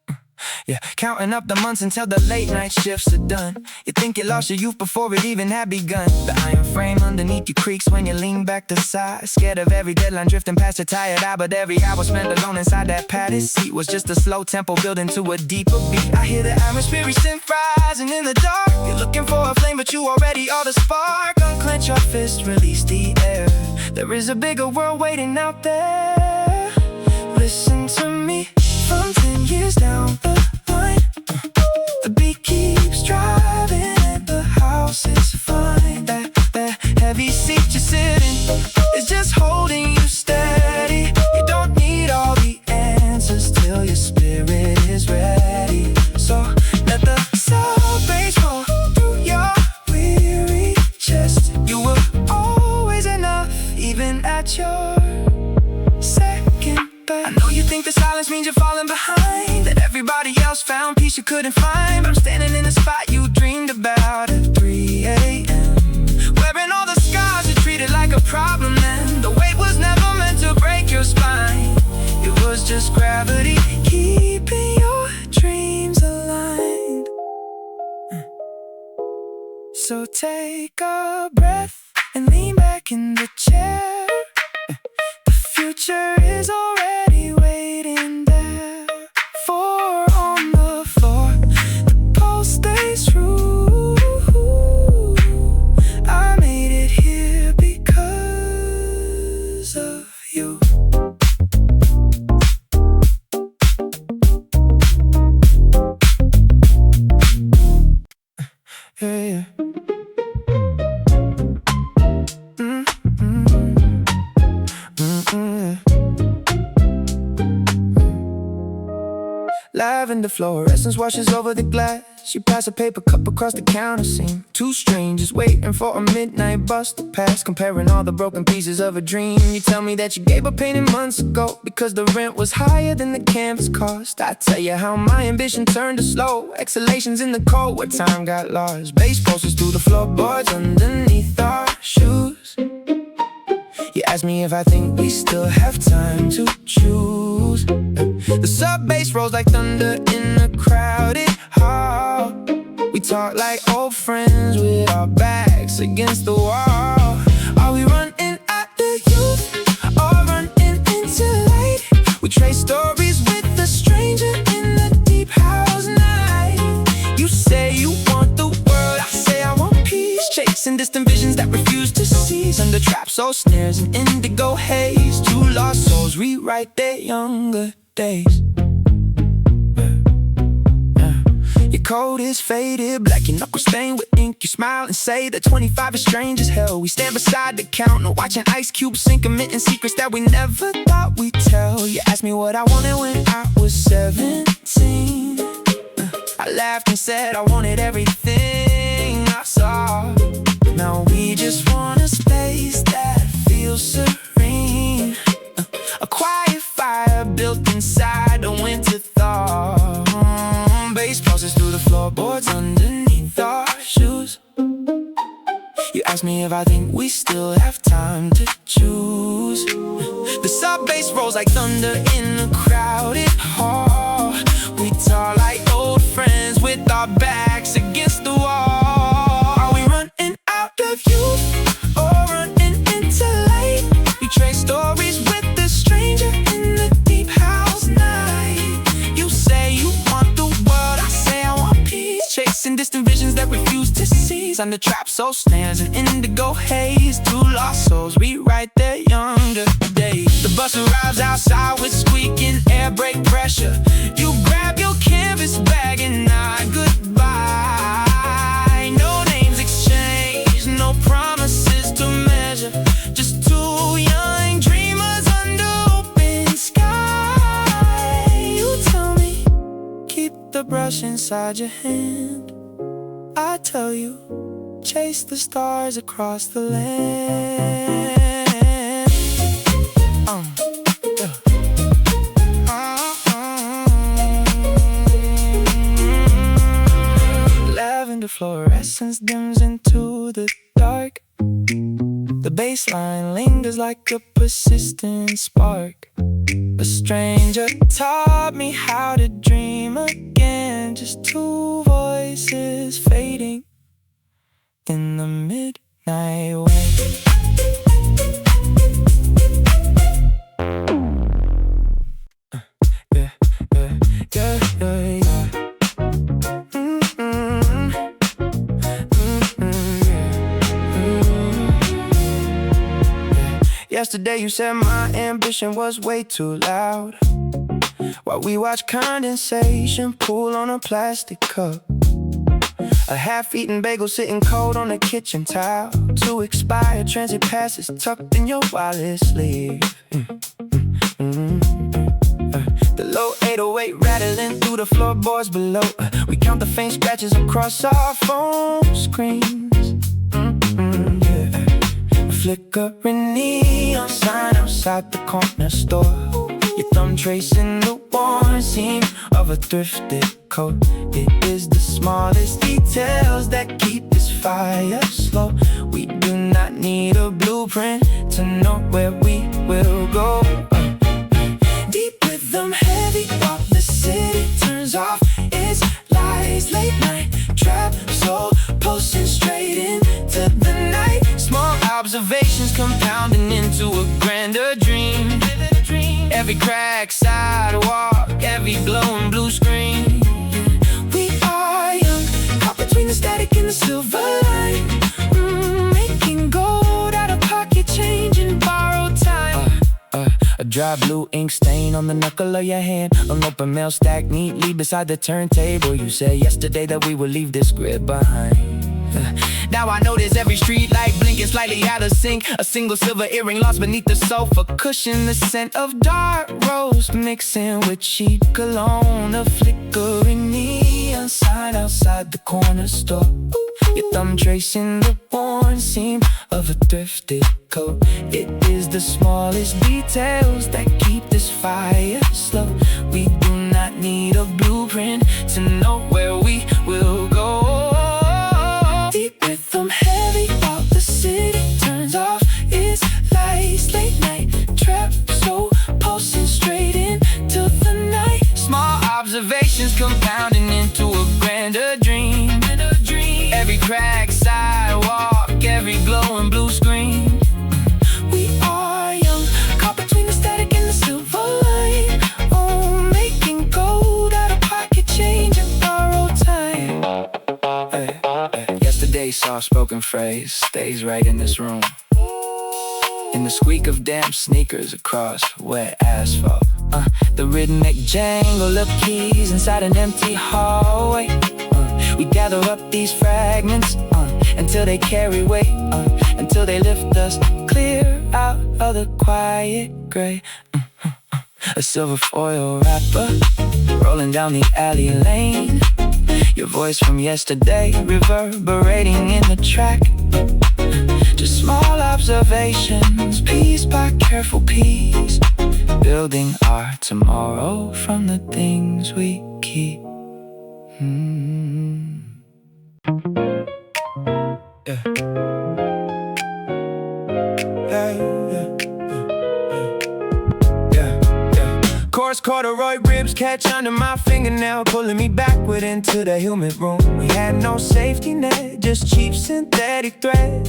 Yeah, counting up the months until the late night shifts are done. You think you lost your youth before it even had begun. The iron frame underneath you creaks when you lean back to side. Scared of every deadline drifting past your tired eye. But every hour spent alone inside that padded seat was just a slow tempo building to a deeper beat. I hear the atmospheric synth rising in the dark. You're looking for a flame but you already are the spark. Unclench your fist, release the air. There is a bigger world waiting out there. Listen to me, from 10 years down the line, the beat keeps driving and the house is fine. That heavy seat you're sitting is just holding you steady. You don't need all the answers till your spirit is ready. So let the soul bass roll through your weary chest. You were always enough, even at your second best. I know you think the silence means you're falling behind, that everybody else found peace you couldn't find. But I'm standing in the spot you dreamed about at 3 a.m. Wearing all the scars you treated like a problem then. The weight was never meant to break your spine. It was just gravity keeping your dreams aligned. So take a breath and lean back in the chair. The future is already waiting there. 4 on the floor, the pulse stays true. I made it here because of you. Yeah, yeah. Lavender fluorescence washes over the glass. You pass a paper cup across the counter scene. Two strangers waiting for a midnight bus to pass, comparing all the broken pieces of a dream. You tell me that you gave up painting months ago because the rent was higher than the canvas cost. I tell you how my ambition turned to slow exhalations in the cold where time got lost. Bass pulses through the floorboards underneath our shoes. You ask me if I think we still have time to choose. The sub bass rolls like thunder in a crowded hall. We talk like old friends with our backs against the wall. Are we running at the youth or running into light? We trade stories with a stranger in the deep house night. You say you want the world, I say I want peace. Chasing distant visions that refuse to cease. Under traps, old snares, and indigo haze. Two lost souls rewrite their younger days. Your coat is faded, black, your knuckles stained with ink. You smile and say that 25 is strange as hell. We stand beside the counter, watching ice cubes sink, committing secrets that we never thought we'd tell. You asked me what I wanted when I was 17. I laughed and said I wanted everything I saw. Now we just want a space that feels serene. A quiet fire built inside a winter thaw. Bass pulses through the floorboards underneath our shoes. ask me if I think we still have time to choose. The sub bass rolls like thunder in a crowded hall. We talk like old friends with our backs against the wall. Are we running out of youth or running into light? We trade stories with the stranger in the deep house night. You say you want the world, I say I want peace. Chasing distant visions that refuse to cease. Under trap soul snares and indigo haze. Two lost souls rewrite their younger days. The bus arrives outside with squeaking air brake pressure. You grab your canvas bag and nod goodbye. No names exchanged, no promises to measure. Just two young dreamers under open sky. You tell me, keep the brush inside your hand. I tell you, chase the stars across the land. Lavender fluorescence dims into the dark. The bass line lingers like a persistent spark. A stranger taught me how to dream again. Just two voices fading in the midnight wind. Yeah. Yesterday you said my ambition was way too loud, while we watch condensation pool on a plastic cup. A half-eaten bagel sitting cold on the kitchen tile. Two expired transit passes tucked in your wallet sleeve. The low 808 rattling through the floorboards below. We count the faint scratches across our phone screens. A flickering neon sign outside the corner store. Your thumb tracing the worn seam of a thrifted coat. It is the smallest details that keep this fire slow. We do not need a blueprint to know where we will go. Deep rhythm heavy while the city turns off its lights. Late night trap soul pulsing straight into the night. Small observations compounding into a grander dream. Every crack sidewalk, every glowing blue screen. We are young, caught between the static and the silver line. Making gold out of pocket change and borrowed time. A dry blue ink stain on the knuckle of your hand. An open mail stacked neatly beside the turntable. You said yesterday that we would leave this grid behind. Now I notice every street light blinking slightly out of sync. A single silver earring lost beneath the sofa cushion. The scent of dark rose mixing with cheap cologne. A flickering neon sign outside the corner store. Your thumb tracing the worn seam of a thrifted coat. It is the smallest details that keep this fire slow. We do not need a blueprint to know where we will go. Deep rhythm heavy while the city turns off its lights. Late night trap soul pulsing straight into the night. Small observations compounding into a grander dream. Every crack sidewalk, every glowing blue screen. We are young, caught between the static and the silver line. Oh, making gold out of pocket change and borrowed time. Yesterday's soft-spoken phrase stays right in this room. In the squeak of damp sneakers across wet asphalt. The rhythmic jangle of keys inside an empty hallway. We gather up these fragments until they carry weight, until they lift us clear out of the quiet gray. A silver foil wrapper rolling down the alley lane. Your voice from yesterday reverberating in the track. Just small observations, piece by careful piece, building our tomorrow from the things we keep. Yeah. coarse corduroy ribs catch under my fingernail, pulling me backward into the humid room. We had no safety net, just cheap synthetic thread,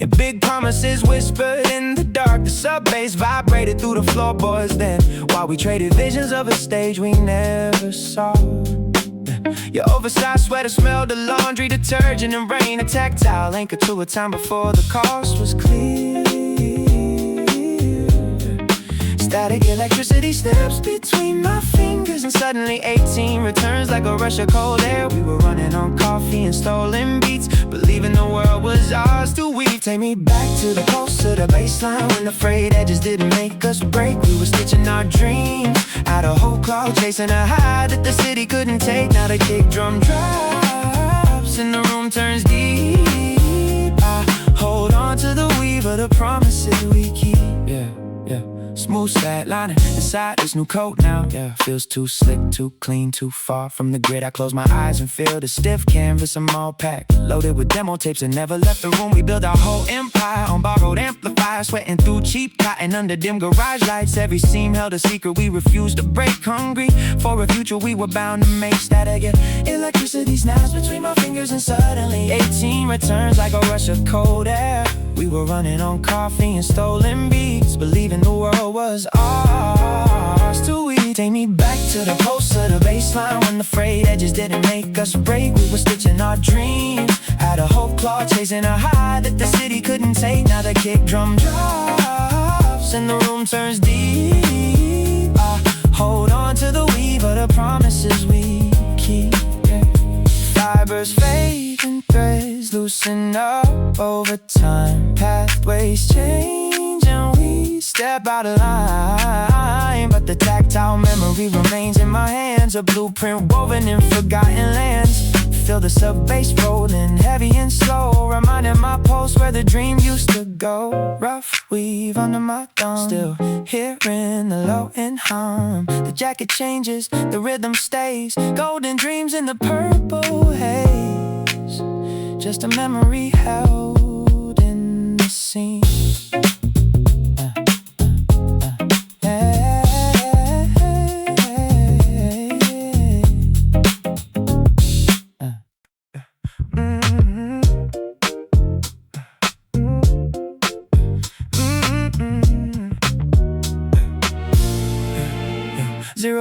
and big promises whispered in the dark. The sub bass vibrated through the floorboards then, while we traded visions of a stage we never saw. Your oversized sweater smelled of laundry detergent and rain, a tactile anchor to a time before the cost was clear. Static electricity steps between my fingers, and suddenly 18 returns like a rush of cold air. We were running on coffee and stolen beats, believing the world was ours to weave. Take me back to the coast of the baseline, when the frayed edges didn't make us break. We were stitching our dreams out of whole cloth, chasing a high that the city couldn't take. Now the kick drum drops and the room turns deep. I hold on to the weave of the promises we keep. Yeah. Smooth side lining inside this new coat now. Yeah, feels too slick, too clean, too far from the grid. I close my eyes and feel the stiff canvas. I'm all packed, loaded with demo tapes and never left the room. We built our whole empire on borrowed amplifiers, sweating through cheap cotton under dim garage lights. Every seam held a secret we refused to break. Hungry for a future we were bound to make. Static electricity snaps between my fingers, and suddenly 18 returns like a rush of cold air. We were running on coffee and stolen beats, believing the world was ours to eat. Take me back to the post of the baseline, when the frayed edges didn't make us break. We were stitching our dreams out of whole cloth, chasing a high that the city couldn't take. Now the kick drum drops and the room turns deep. I hold on to the weave of the promises we keep. Fibers fade and threads loosen up over time. Pathways change and we step out of line, but the tactile memory remains in my hands. A blueprint woven in forgotten lands. Feel the sub bass rolling heavy and slow, reminding my pulse where the dream used to go. Rough weave under my thumb, still hearing the low end hum. The jacket changes, the rhythm stays. Golden dreams in the purple haze, just a memory held in the scene.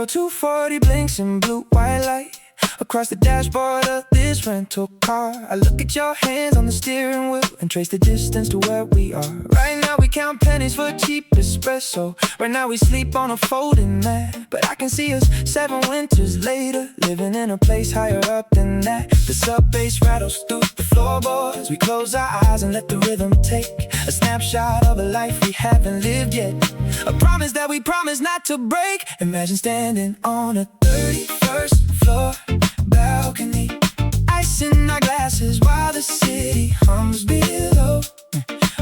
0240 blinks in blue white light across the dashboard of this rental car. I look at your hands on the steering wheel and trace the distance to where we are. Right now we count pennies for cheap espresso. Right now we sleep on a folding mat, but I can see us 7 winters later, living in a place higher up than that. The sub bass rattles through the floorboards. We close our eyes and let the rhythm take a snapshot of a life we haven't lived yet, a promise that we promise not to break. Imagine standing on a 31st floor balcony, ice in our glasses while the city hums below.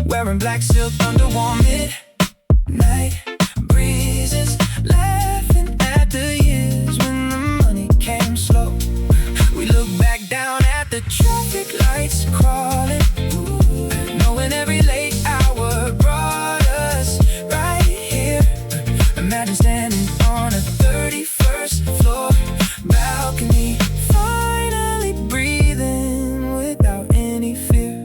Wearing black silk under warm midnight breezes, laughing at the years when the money came slow. We look back down at the traffic lights crawling, knowing every late hour brought us right here. Imagine standing on a 31st floor balcony, finally breathing without any fear.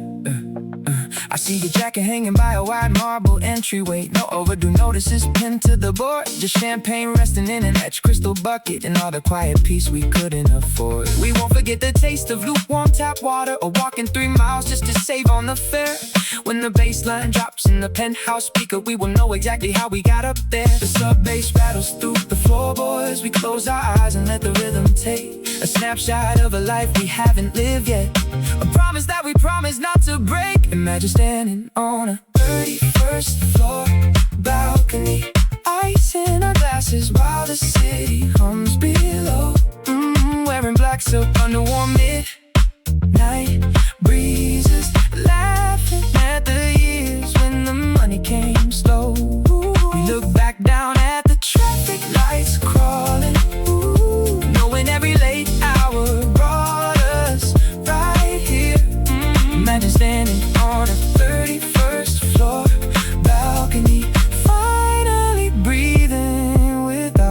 I see your jacket hanging by a wide marble entryway. No overdue notices pinned to the board, just champagne resting in an etched crystal bucket, and all the quiet peace we couldn't afford. We won't forget the taste of lukewarm tap water, or walking 3 miles just to save on the fare. When the bass line drops in the penthouse speaker, we will know exactly how we got up there. The sub bass rattles through the floorboards. We close our eyes and let the rhythm take a snapshot of a life we haven't lived yet, a promise that we promise not to break. Imagine standing on a 31st floor balcony, ice in our glasses while the city hums below. Wearing black silk under warm midnight breezes, laughing at the years when the money came slow. We look back down at the traffic lights crawling, knowing every late hour brought us right here. Imagine standing on a 31st floor balcony, finally breathing without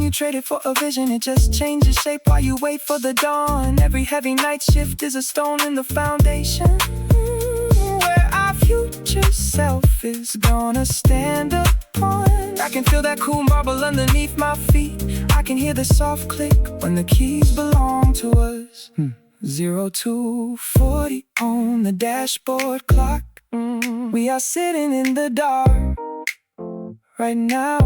you trade it for a vision, it just changes shape while you wait for the dawn. Every heavy night shift is a stone in the foundation, where our future self is gonna stand upon. I can feel that cool marble underneath my feet. I can hear the soft click when the keys belong to us. 0 to 40 on the dashboard clock. We are sitting in the dark right now,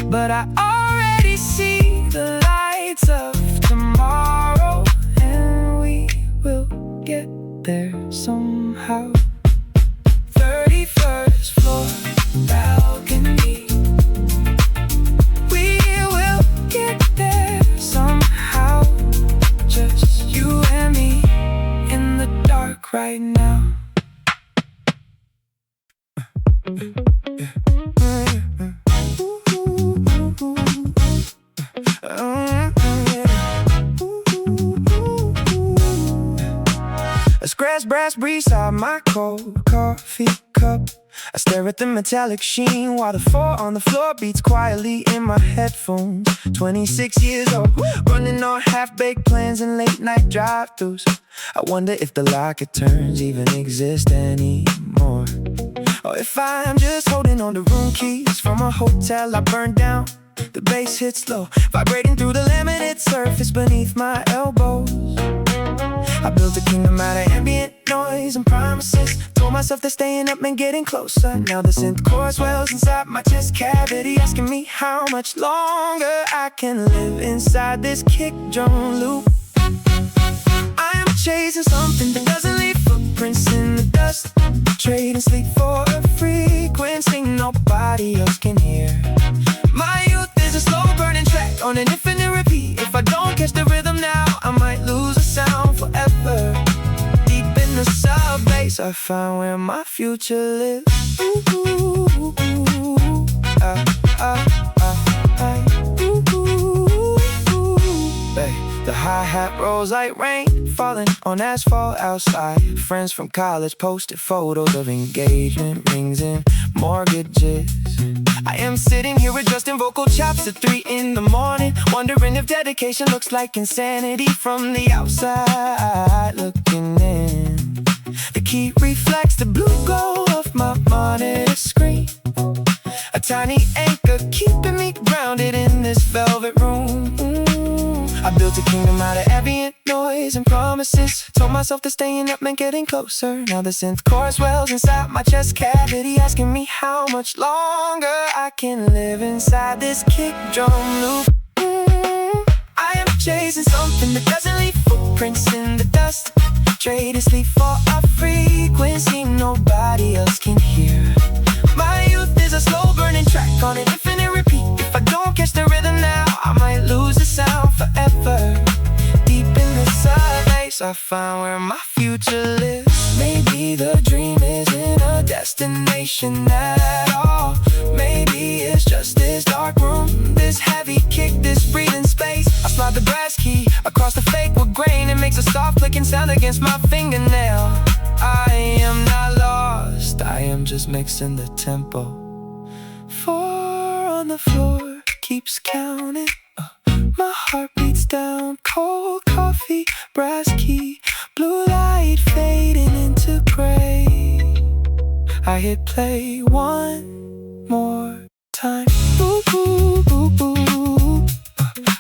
but I already see the lights of tomorrow, and we will get there somehow. 31st floor balcony, we will get there somehow. Just you and me in the dark right now. A scratch brass beside my cold coffee cup. I stare at the metallic sheen while the 4 on the floor beats quietly in my headphones. 26 years old, running on half-baked plans and late-night drive-thrus. I wonder if the locker turns even exist anymore, or if I'm just holding on to room keys from a hotel I burned down. The bass hits low, vibrating through the laminate surface beneath my elbows. I built a kingdom out of ambient noise and promises. Told myself that staying up meant getting closer. Now the synth chorus wells inside my chest cavity, asking me how much longer I can live inside this kick drum loop. I am chasing something that doesn't leave footprints in the dust, trading sleep for a frequency nobody else can hear. My youth is a slow burning track on an infinite repeat. If I don't catch the rhythm now, I might lose the sound forever. Deep in the sub-bass, I found where my future lives. Ooh, ooh, ooh, ooh, ooh. Hey, the hi-hat rolls like rain falling on asphalt outside. Friends from college posted photos of engagement rings and mortgages. I am sitting here adjusting vocal chops at 3 in the morning, wondering if dedication looks like insanity from the outside looking in. The key reflects the blue glow of my monitor screen, a tiny anchor keeping me grounded in this velvet room. I built a kingdom out of ambient noise and promises. Told myself that staying up meant getting closer. Now the synth chorus wells inside my chest cavity, asking me how much longer I can live inside this kick drum loop. I am chasing something that doesn't leave footprints in the dust, trading sleep for a frequency nobody else can hear. My youth is a slow burning track on an infinite repeat. If I don't catch the rhythm now, I might lose the sound forever. Deep in the sub-bass, I found where my future lives. Maybe the dream isn't a destination at all. Maybe it's just this dark room, this heavy kick, this breathing space. I slide the brass key across the fake wood grain. It makes a soft clicking sound against my fingernail. I am not lost, I am just mixing the tempo. 4 on the floor keeps counting. My heart beats down, cold coffee, brass key, blue light fading into gray. I hit play one more time. Ooh, ooh, ooh, ooh.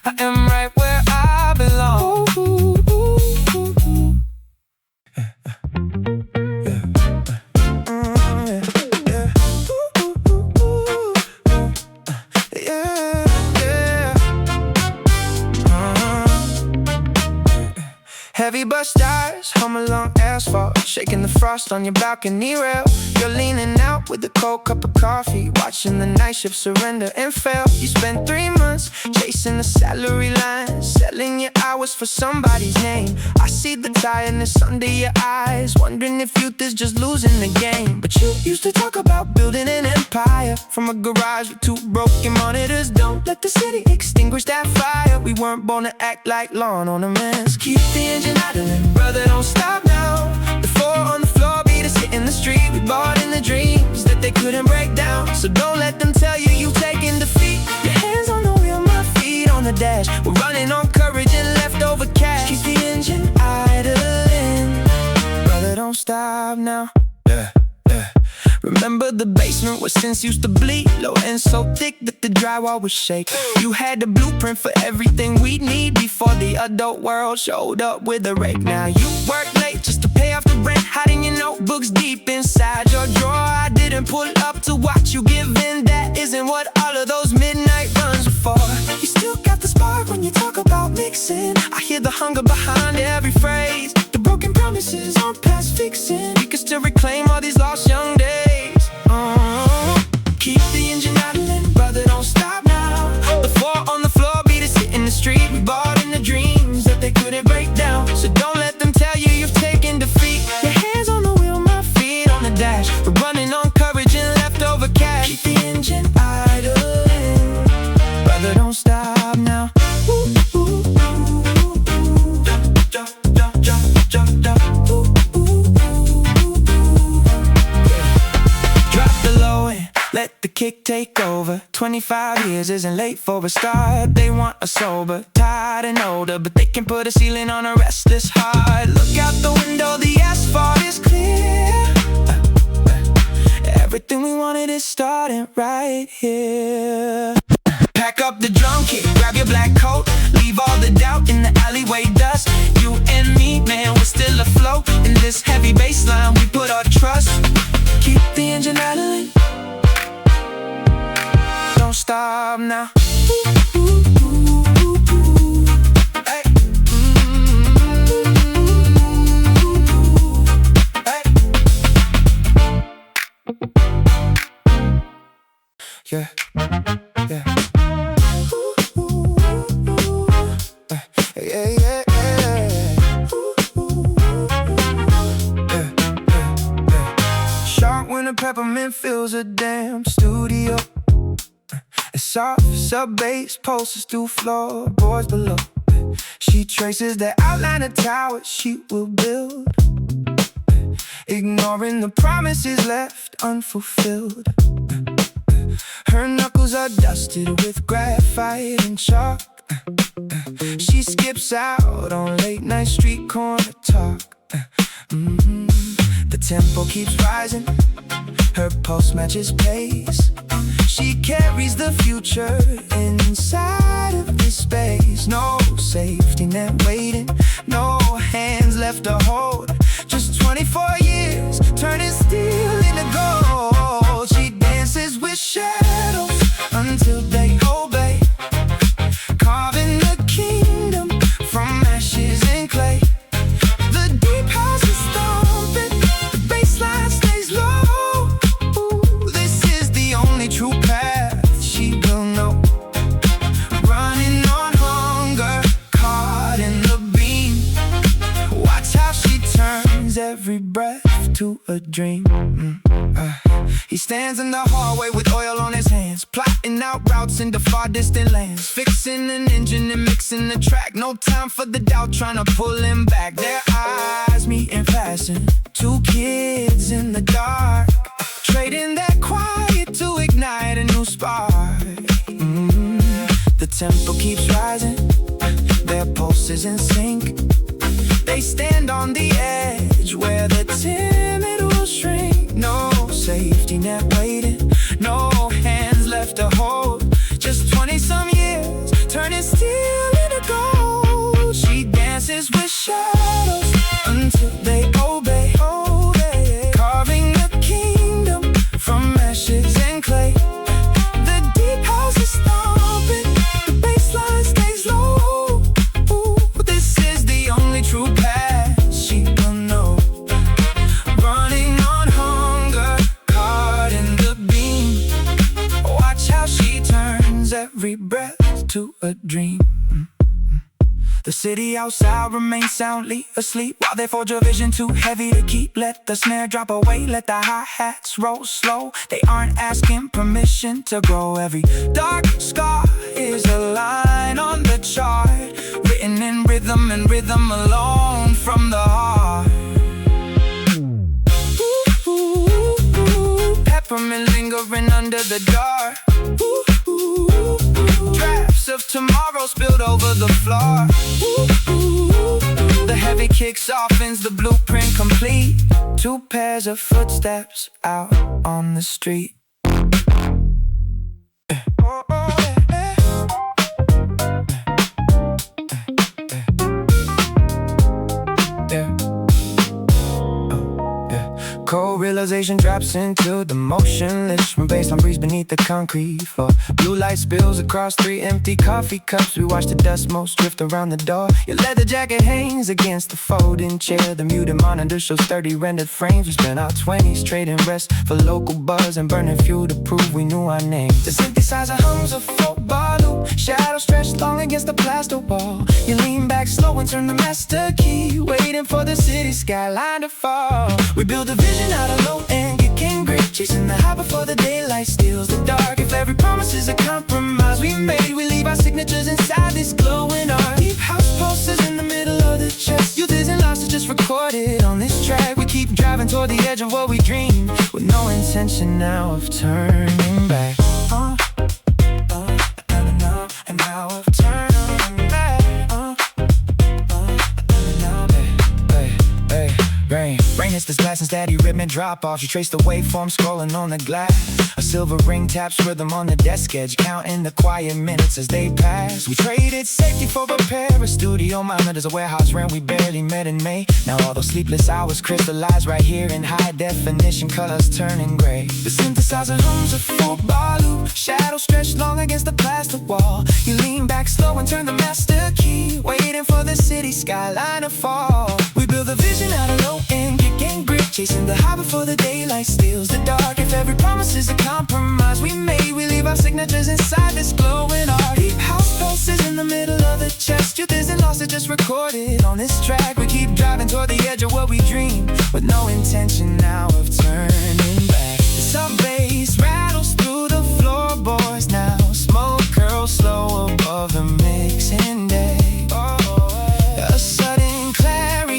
I am right where I belong. Ooh, ooh, ooh, ooh. Heavy bus tires hum along asphalt, shaking the frost on your balcony rail. You're leaning out with a cold cup of coffee, watching the night shift surrender and fail. You spent 3 months chasing the salary line, selling your hours for somebody's name. I see the tiredness under your eyes, wondering if youth is just losing the game. But you used to talk about building an empire from a garage with 2 broken monitors. Don't let the city extinguish that fire. We weren't born to act like lawn ornaments. Keep the engine idling, brother, don't stop now. The 4 on the floor beat us hitting the street. We bought in the dreams that they couldn't break down. So don't let them tell you you've taken defeat. Your hands on the wheel, my feet the dash. We're running on courage and leftover cash. Keep the engine idling, brother, don't stop now. Remember the basement where sins used to bleed low and so thick that the drywall would shake. You had the blueprint for everything we need before the adult world showed up with a rake. Now you work late just to pay off the rent, hiding your notebooks deep inside your drawer. I didn't pull up to watch you give in. That isn't what all of those midnight runs were for. You still got the spark when you talk about mixing. I hear the hunger behind every phrase. The broken promises aren't past fixing. We can still reclaim all these lost young days. Keep the engine idling, brother, don't stop now. The four on the floor, beat us hitting the street. We bought in the dreams that they couldn't break down. So don't let them tell you you've taken defeat. Your hands on the wheel, my feet on the dash. We're running on courage and leftover cash. Keep the engine idling, brother, don't stop now. Let the kick take over. 25 years isn't late for a start. They want us sober, tired and older, but they can put a ceiling on a restless heart. Look out the window, the asphalt is clear. Everything we wanted is starting right here. Pack up the drum kit, grab your black coat. Leave all the doubt in the alleyway dust. You and me, man, we're still afloat. In this heavy bass line, we put our trust. Keep the engine idling, don't stop now. Hey. Hey. Yeah. Yeah. Yeah, yeah, yeah. Sharp when the peppermint fills a damn studio. Soft sub-bass pulses through floorboards below. She traces the outline of towers she will build, ignoring the promises left unfulfilled. Her knuckles are dusted with graphite and chalk. She skips out on late night street corner talk. The tempo keeps rising, her pulse matches pace. She carries the future inside of this space. No safety net waiting, no hands left to hold. Just 24 years, turning steel into gold. She dances with shadows until they obey, carving the kingdom from ashes and clay. The deep house is stomping, the bassline stays low. True path she will know. Running on hunger, caught in the beam. Watch how she turns every breath to a dream. He stands in the hallway with oil on his hands, plotting out routes into far distant lands, fixing an engine and mixing the track. No time for the doubt, trying to pull him back. Their eyes meet and fasten, two kids in the dark, trading that quiet to ignite a new spark. The tempo keeps rising, their pulses in sync. They stand on the edge where the timid will shrink. No safety net waiting, no hands left to hold. Just 20-some years, turning steel into gold. She dances with shadows until they obey, carving the kingdom from ashes and clay. The deep house is stomping, the bassline stays low. This is the only true path she will know. Running on hunger, caught in the beam. Watch how she turns every breath to a dream. The city outside remains soundly asleep while they forge a vision too heavy to keep. Let the snare drop away, let the hi-hats roll slow. They aren't asking permission to grow. Every dark scar is a line on the chart, written in rhythm and rhythm alone from the heart. Peppermint lingering under the dark. Drafts of tomorrow spilled over the floor. The heavy kick softens, the blueprint complete. 2 pairs of footsteps out on the street. Cold realization drops into the motionless from baseline breeze beneath the concrete floor. Blue light spills across 3 empty coffee cups. We watch the dust motes drift around the door. Your leather jacket hangs against the folding chair. The muted monitor shows 30 rendered frames. We spent our 20s trading rest for local buzz and burning fuel to prove we knew our names. The synthesizer hums a football loop. Shadows stretched long against the plaster wall. You lean back slow and turn the master key, waiting for the city skyline to fall. We build a vision out of low and kicking grit, chasing the high before the daylight steals the dark. If every promise is a compromise we made, we leave our signatures inside this glowing art. Deep house posters in the middle of the chest. Youth isn't lost, it's just recorded on this track. We keep driving toward the edge of what we dream, with no intention now of turning back. And now of turning back. Rain hits this glass and steady rhythm drop off. You trace the waveform scrolling on the glass. A silver ring taps rhythm on the desk edge, counting the quiet minutes as they pass. We traded safety for repair. A studio monitors, a warehouse rent we barely met in May. Now all those sleepless hours crystallize right here in high definition, colors turning gray. The synthesizer hums a football loop. Shadows stretched long against the plaster wall. You lean back slow and turn the master key, waiting for the city skyline to fall. We build a vision out of low and kicking grit, chasing the high before the daylight steals the dark. If every promise is a compromise we made, we leave our signatures inside this glowing art. Deep house pulses in the middle of the chest. Youth isn't lost, it's just recorded on this track. We keep driving toward the edge of what we dream, with no intention now of turning back. The sub bass rattles through the floorboards now. Smoke curls slow above the mixing deck. A sudden clarity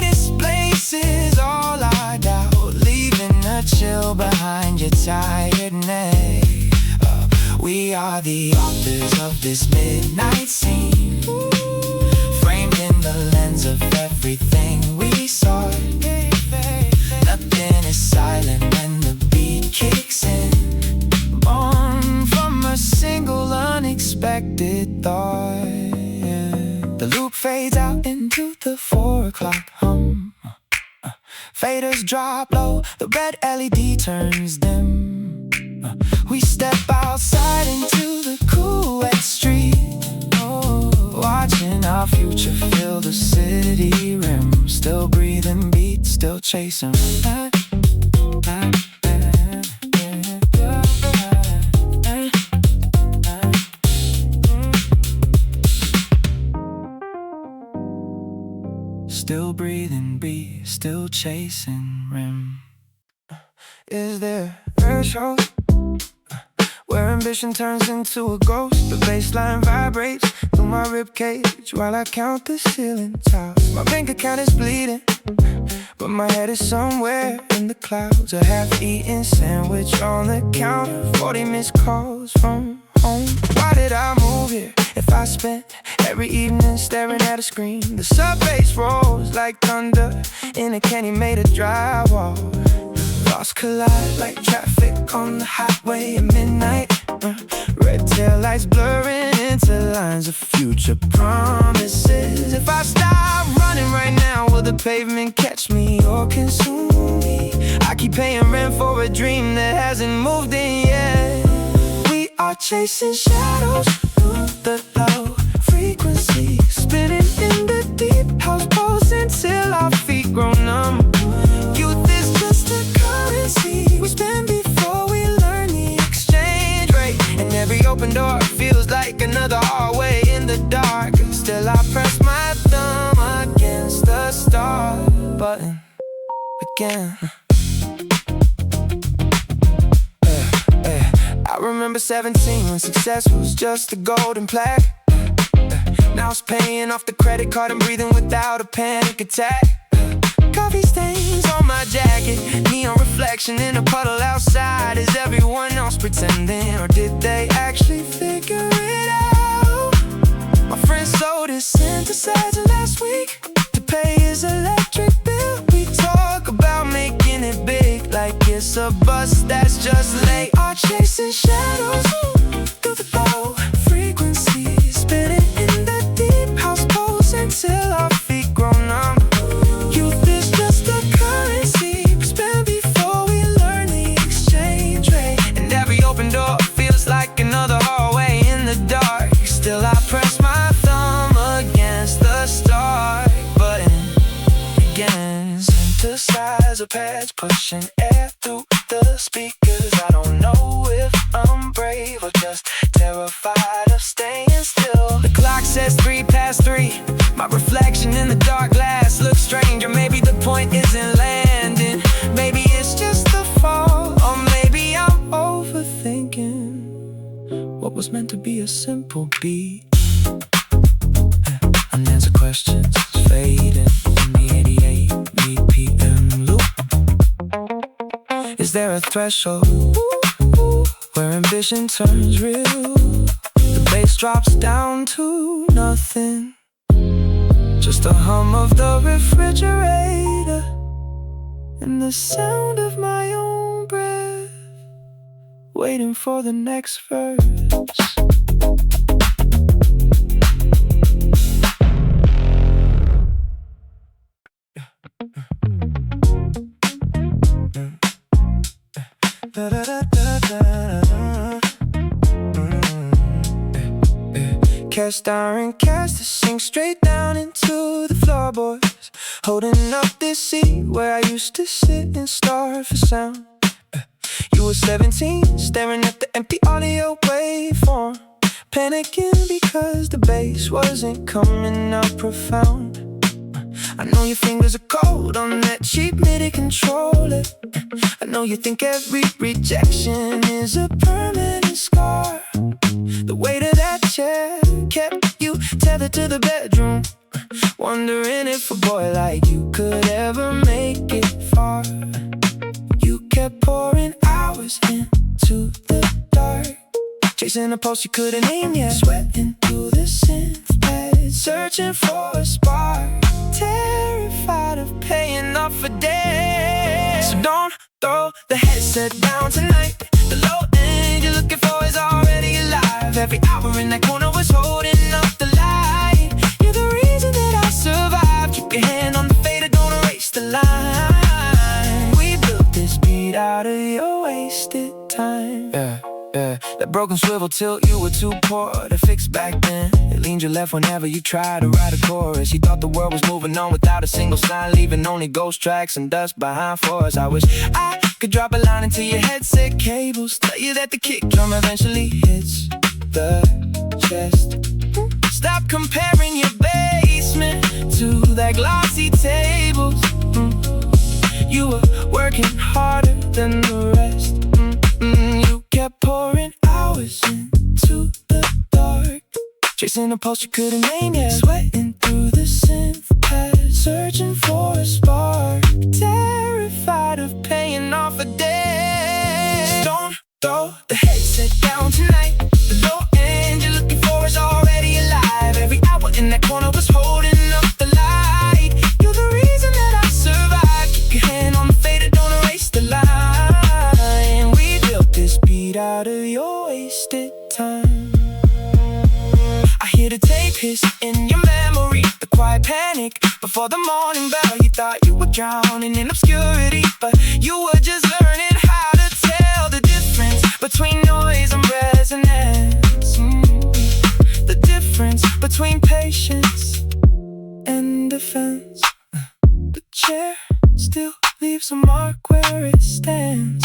displaces all our doubt, leaving a chill behind your tired neck. We are the authors of this midnight scene, framed in the lens of everything we saw. Nothing is silent when the beat kicks in, born from a single unexpected thought. The loop fades out into the 4 o'clock hum. Faders drop low, the red LED turns dim. We step outside into the cool wet street, watching our future fill the city rim. Still breathing beat, still chasing. Still breathing beat, still chasing rim. Is there a threshold where ambition turns into a ghost? The baseline vibrates through my ribcage while I count the ceiling tiles. My bank account is bleeding, but my head is somewhere in the clouds. A half-eaten sandwich on the counter, 40 missed calls from home. Why did I move here if I spent every evening staring at a screen? The sub bass rolls like thunder in a candy made of drywall. Lost collide like traffic on the highway at midnight. Red taillights blurring into lines of future promises. If I stop running right now, will the pavement catch me or consume me? I keep paying rent for a dream that hasn't moved in yet. We are chasing shadows through the low frequency, spinning in the deep house pulse until our feet grow numb. Youth is just a currency we spend before we learn the exchange rate, and every open door feels like another hallway in the dark. Still I press my thumb against the start button again. I remember 17 when success was just a golden plaque. Now it's paying off the credit card and breathing without a panic attack. Coffee stains on my jacket, neon reflection in a puddle outside. Is everyone else pretending, or did they actually figure it out? friend sold his synthesizer last week to pay his electric bill. We talk about making it big like it's a bus that's just late. Are chasing shadows through the low frequencies, spinning in the deep house pose until our feet grow numb. Youth is just a currency we spend before we learn the exchange rate. And every open door feels like another hallway in the dark. Still I press my thumb against the start button again. Synthesizer pads pushing air through the speakers. I don't know if I'm brave or just terrified of staying still. The clock says 3:03. My reflection in the dark glass looks strange. Or maybe the point isn't landing. Maybe it's just the fall. Or maybe I'm overthinking what was meant to be a simple beat. Unanswered questions fading in the 88 BPM loop. Is there a threshold where ambition turns real? The bass drops down to nothing, just a hum of the refrigerator and the sound of my own breath, waiting for the next verse. Cast iron cast to sink straight down into the floorboards, holding up this seat where I used to sit and starve for sound. You were 17, staring at the empty audio waveform, panicking because the bass wasn't coming out profound. I know your fingers are cold on that cheap MIDI controller. I know you think every rejection is a permanent scar. The weight of that chair kept you tethered to the bedroom, wondering if a boy like you could ever make it far. You kept pouring hours into the dark, chasing a pulse you couldn't aim yet, sweating through the synth pad, searching for a spark, terrified of paying off a debt. So don't throw the headset down tonight. The low end you're looking for is already alive. Every hour in that corner was holding up the light. You're the reason that I survived. Keep your hand on the fader, don't erase the line. We built this beat out of your wasted time. That broken swivel tilt you were too poor to fix back then. It leaned your left whenever you tried to write a chorus. You thought the world was moving on without a single sign, leaving only ghost tracks and dust behind for us. I wish I could drop a line into your headset cables, tell you that the kick drum eventually hits the chest. Stop comparing your basement to that glossy tables. You were working harder than the rest. You kept pouring hours into the dark, chasing a pulse you couldn't name yet, sweating through the synth pad, searching for a spark, terrified of paying off a debt. Don't throw the headset down tonight. The low end you're looking for is already alive. Every hour in that corner was holding up the light. You're the reason that I survived. Keep your hand on the fader, don't erase the line. This beat out of your wasted time. I hear the tape hiss in your memory, the quiet panic before the morning bell. You thought you were drowning in obscurity, but you were just learning how to tell the difference between noise and resonance. The difference between patience and defense. The chair still leaves a mark where it stands.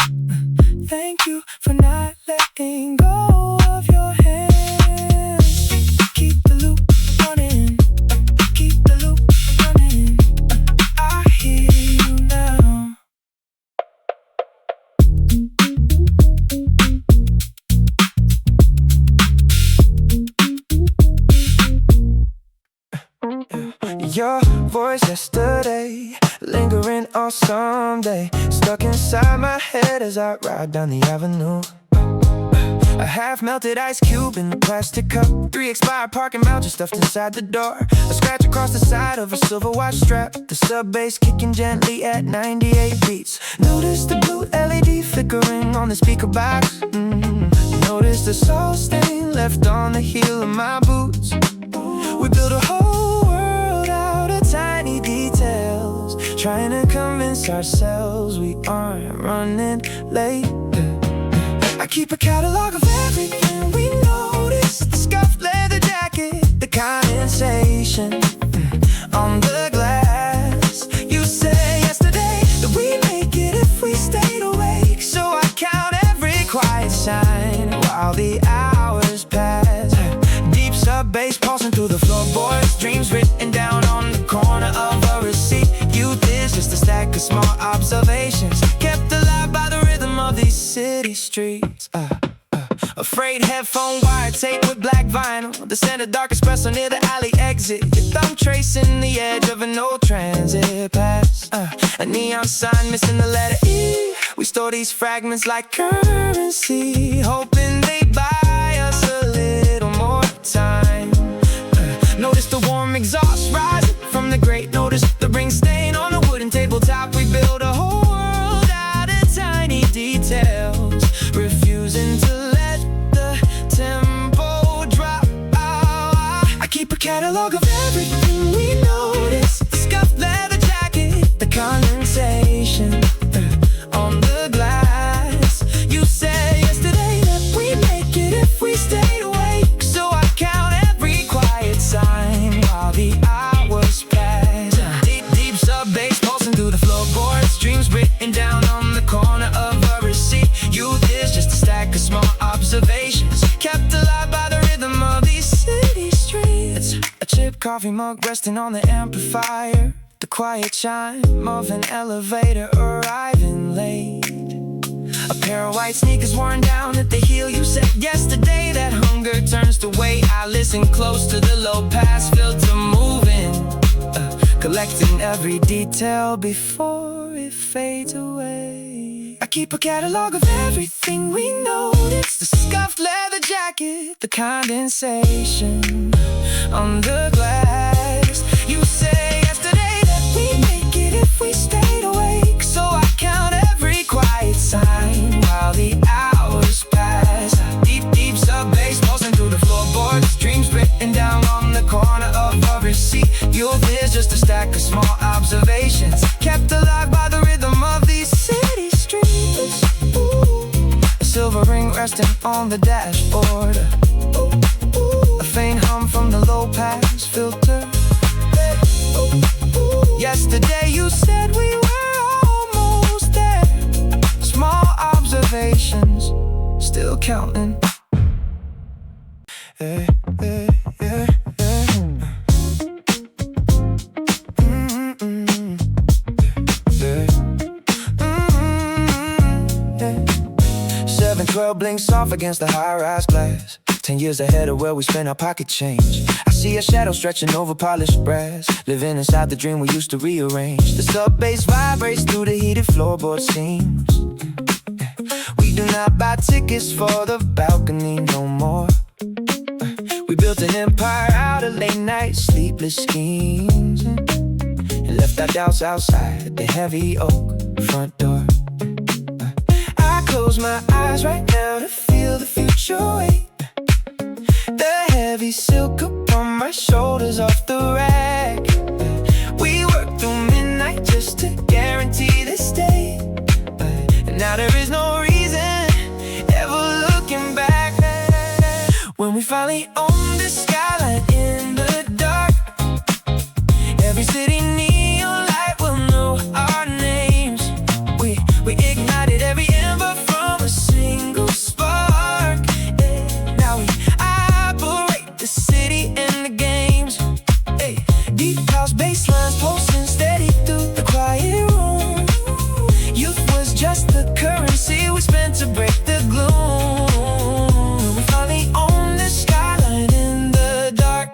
Thank you for not letting go of your hands. Keep the loop running, keep the loop running. I hear you now. Your voice yesterday, lingering on someday, stuck inside my head as I ride down the avenue. A half-melted ice cube in a plastic cup, 3 expired parking vouchers stuffed inside the door, a scratch across the side of a silver watch strap, the sub bass kicking gently at 98 beats. Notice the blue LED flickering on the speaker box. Notice the salt stain left on the heel of my boots. We built a whole world out of tiny details, trying to convince ourselves we aren't running late. I keep a catalog of everything we noticed. The scuffed leather jacket, the condensation on the glass. You said yesterday that we make it if we stayed awake, so I count every quiet sign while the hours pass. Deep sub bass pulsing through the floorboards, dreams written down on the corner of a receipt. Youth is just a stack of small observations, kept alive by the rhythm of these city streets. A frayed headphone wire taped with black vinyl, the scent of dark espresso near the alley exit. Your thumb tracing the edge of an old transit pass. A neon sign missing the letter E. We store these fragments like currency, hoping they buy us a little more time. Notice the warm exhaust rising from the grate. Notice the ring stain on the wooden tabletop. We build a whole world out of tiny details, refusing to let the tempo drop. I keep a catalog of everything we notice. The scuffed leather jacket, the condensation on the glass. You said yesterday that we make it if we stayed awake, so I count every quiet sign while the hours pass. Deep sub bass pulsing through the floorboards, dreams written down on the corner of a receipt. Youth is just a stack of small observations, kept alive by the rhythm of these city streets. A chipped coffee mug resting on the amplifier, the quiet chime of an elevator arriving late. A pair of white sneakers worn down at the heel. You said yesterday that hunger turns to weight. I listen close to the low pass filter moving, collecting every detail before it fades away. I keep a catalog of everything we notice. The scuffed leather jacket, the condensation on the glass. You said yesterday that we make it if we stayed awake, so I count every quiet sign while the hours pass. Deep sub bass pulsing through the floorboards, dreams written down on the corner of a receipt. Youth is just a stack of small observations, kept alive by the rhythm of these city streets. A silver ring resting on the dashboard, a faint hum from the low pass filter. Yesterday you said we were almost there. Small observations, still counting. Hey, hey, yeah, yeah. 712 blinks off against the high-rise glass. 10 years ahead of where we spend our pocket change. I see a shadow stretching over polished brass, living inside the dream we used to rearrange. The sub bass vibrates through the heated floorboard seams. We do not buy tickets for the balcony no more. We built an empire out of late night sleepless schemes, and left our doubts outside the heavy oak front door. I close my eyes right now to feel the future weight, the heavy silk upon my shoulders off the rack. We worked through midnight just to guarantee this day, and now there is no reason ever looking back. When we finally own the skyline in the dark, every city neon light will know our names. We ignited every ember from a single spark. Now we operate the city and the games. Deep house bass lines pulsing steady through the quiet room. Youth was just the currency we spent to break the gloom. We finally own the skyline in the dark.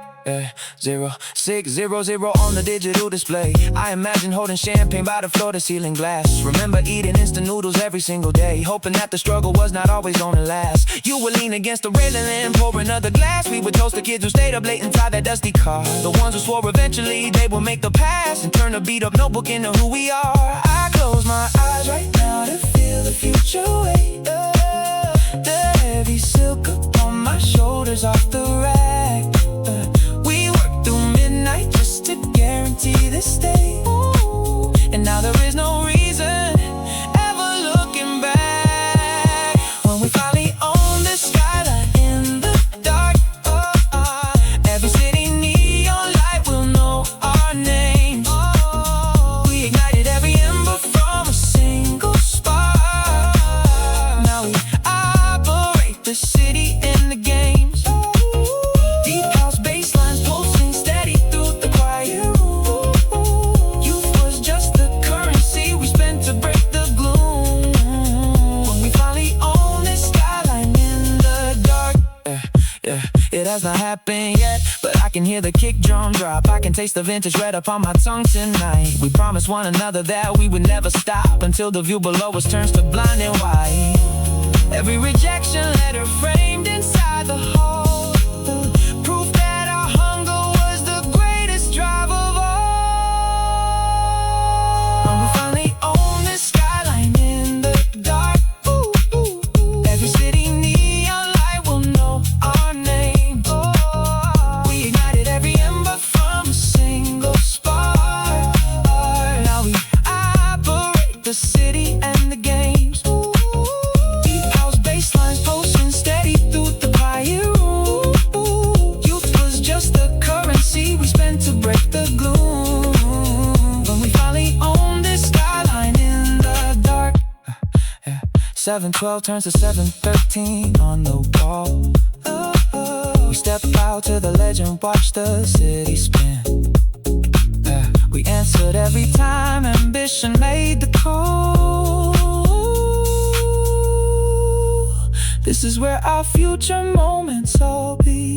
600 on the digital display. I imagine holding champagne by the floor to ceiling glass. Remember eating instant noodles every single day, hoping that the struggle was not always gonna last. You would lean against the railing and pour another glass. We would toast the kids who stayed up late inside that dusty car, the ones who swore eventually they would make the pass and turn the beat up notebook into who we are. I close my eyes right now to feel the future weight, the heavy silk upon my shoulders off the rack. We worked through midnight just to guarantee this day. And now there is no reason ever looking back. When we finally own the skyline in the dark, every city neon light will know our names. We ignited every ember from a single spark. Now we operate the city and the games. Deep house bass lines pulsing steady through the quiet room. Youth was just the currency we spent to break the gloom. When we finally own this skyline in the dark. It has not happened yet, but I can hear the kick drum drop. I can taste the vintage red up on my tongue tonight. We promised one another that we would never stop until the view below us turns to blinding white. Every rejection letter framed inside the hall, proof that our hunger was the greatest drive of all. When we finally own this skyline in the dark, every city neon light will know our name. We ignited every ember from a single spark. Now we operate the city and the games. Deep house bass lines pulsing steady through the quiet room. Youth was just the currency we spent to break the gloom. When we finally own this skyline in the dark. 712 turns to 713 on the wall. We step out to the ledge and watch the city spin. We answered every time ambition made the call. This is where our future moments all be.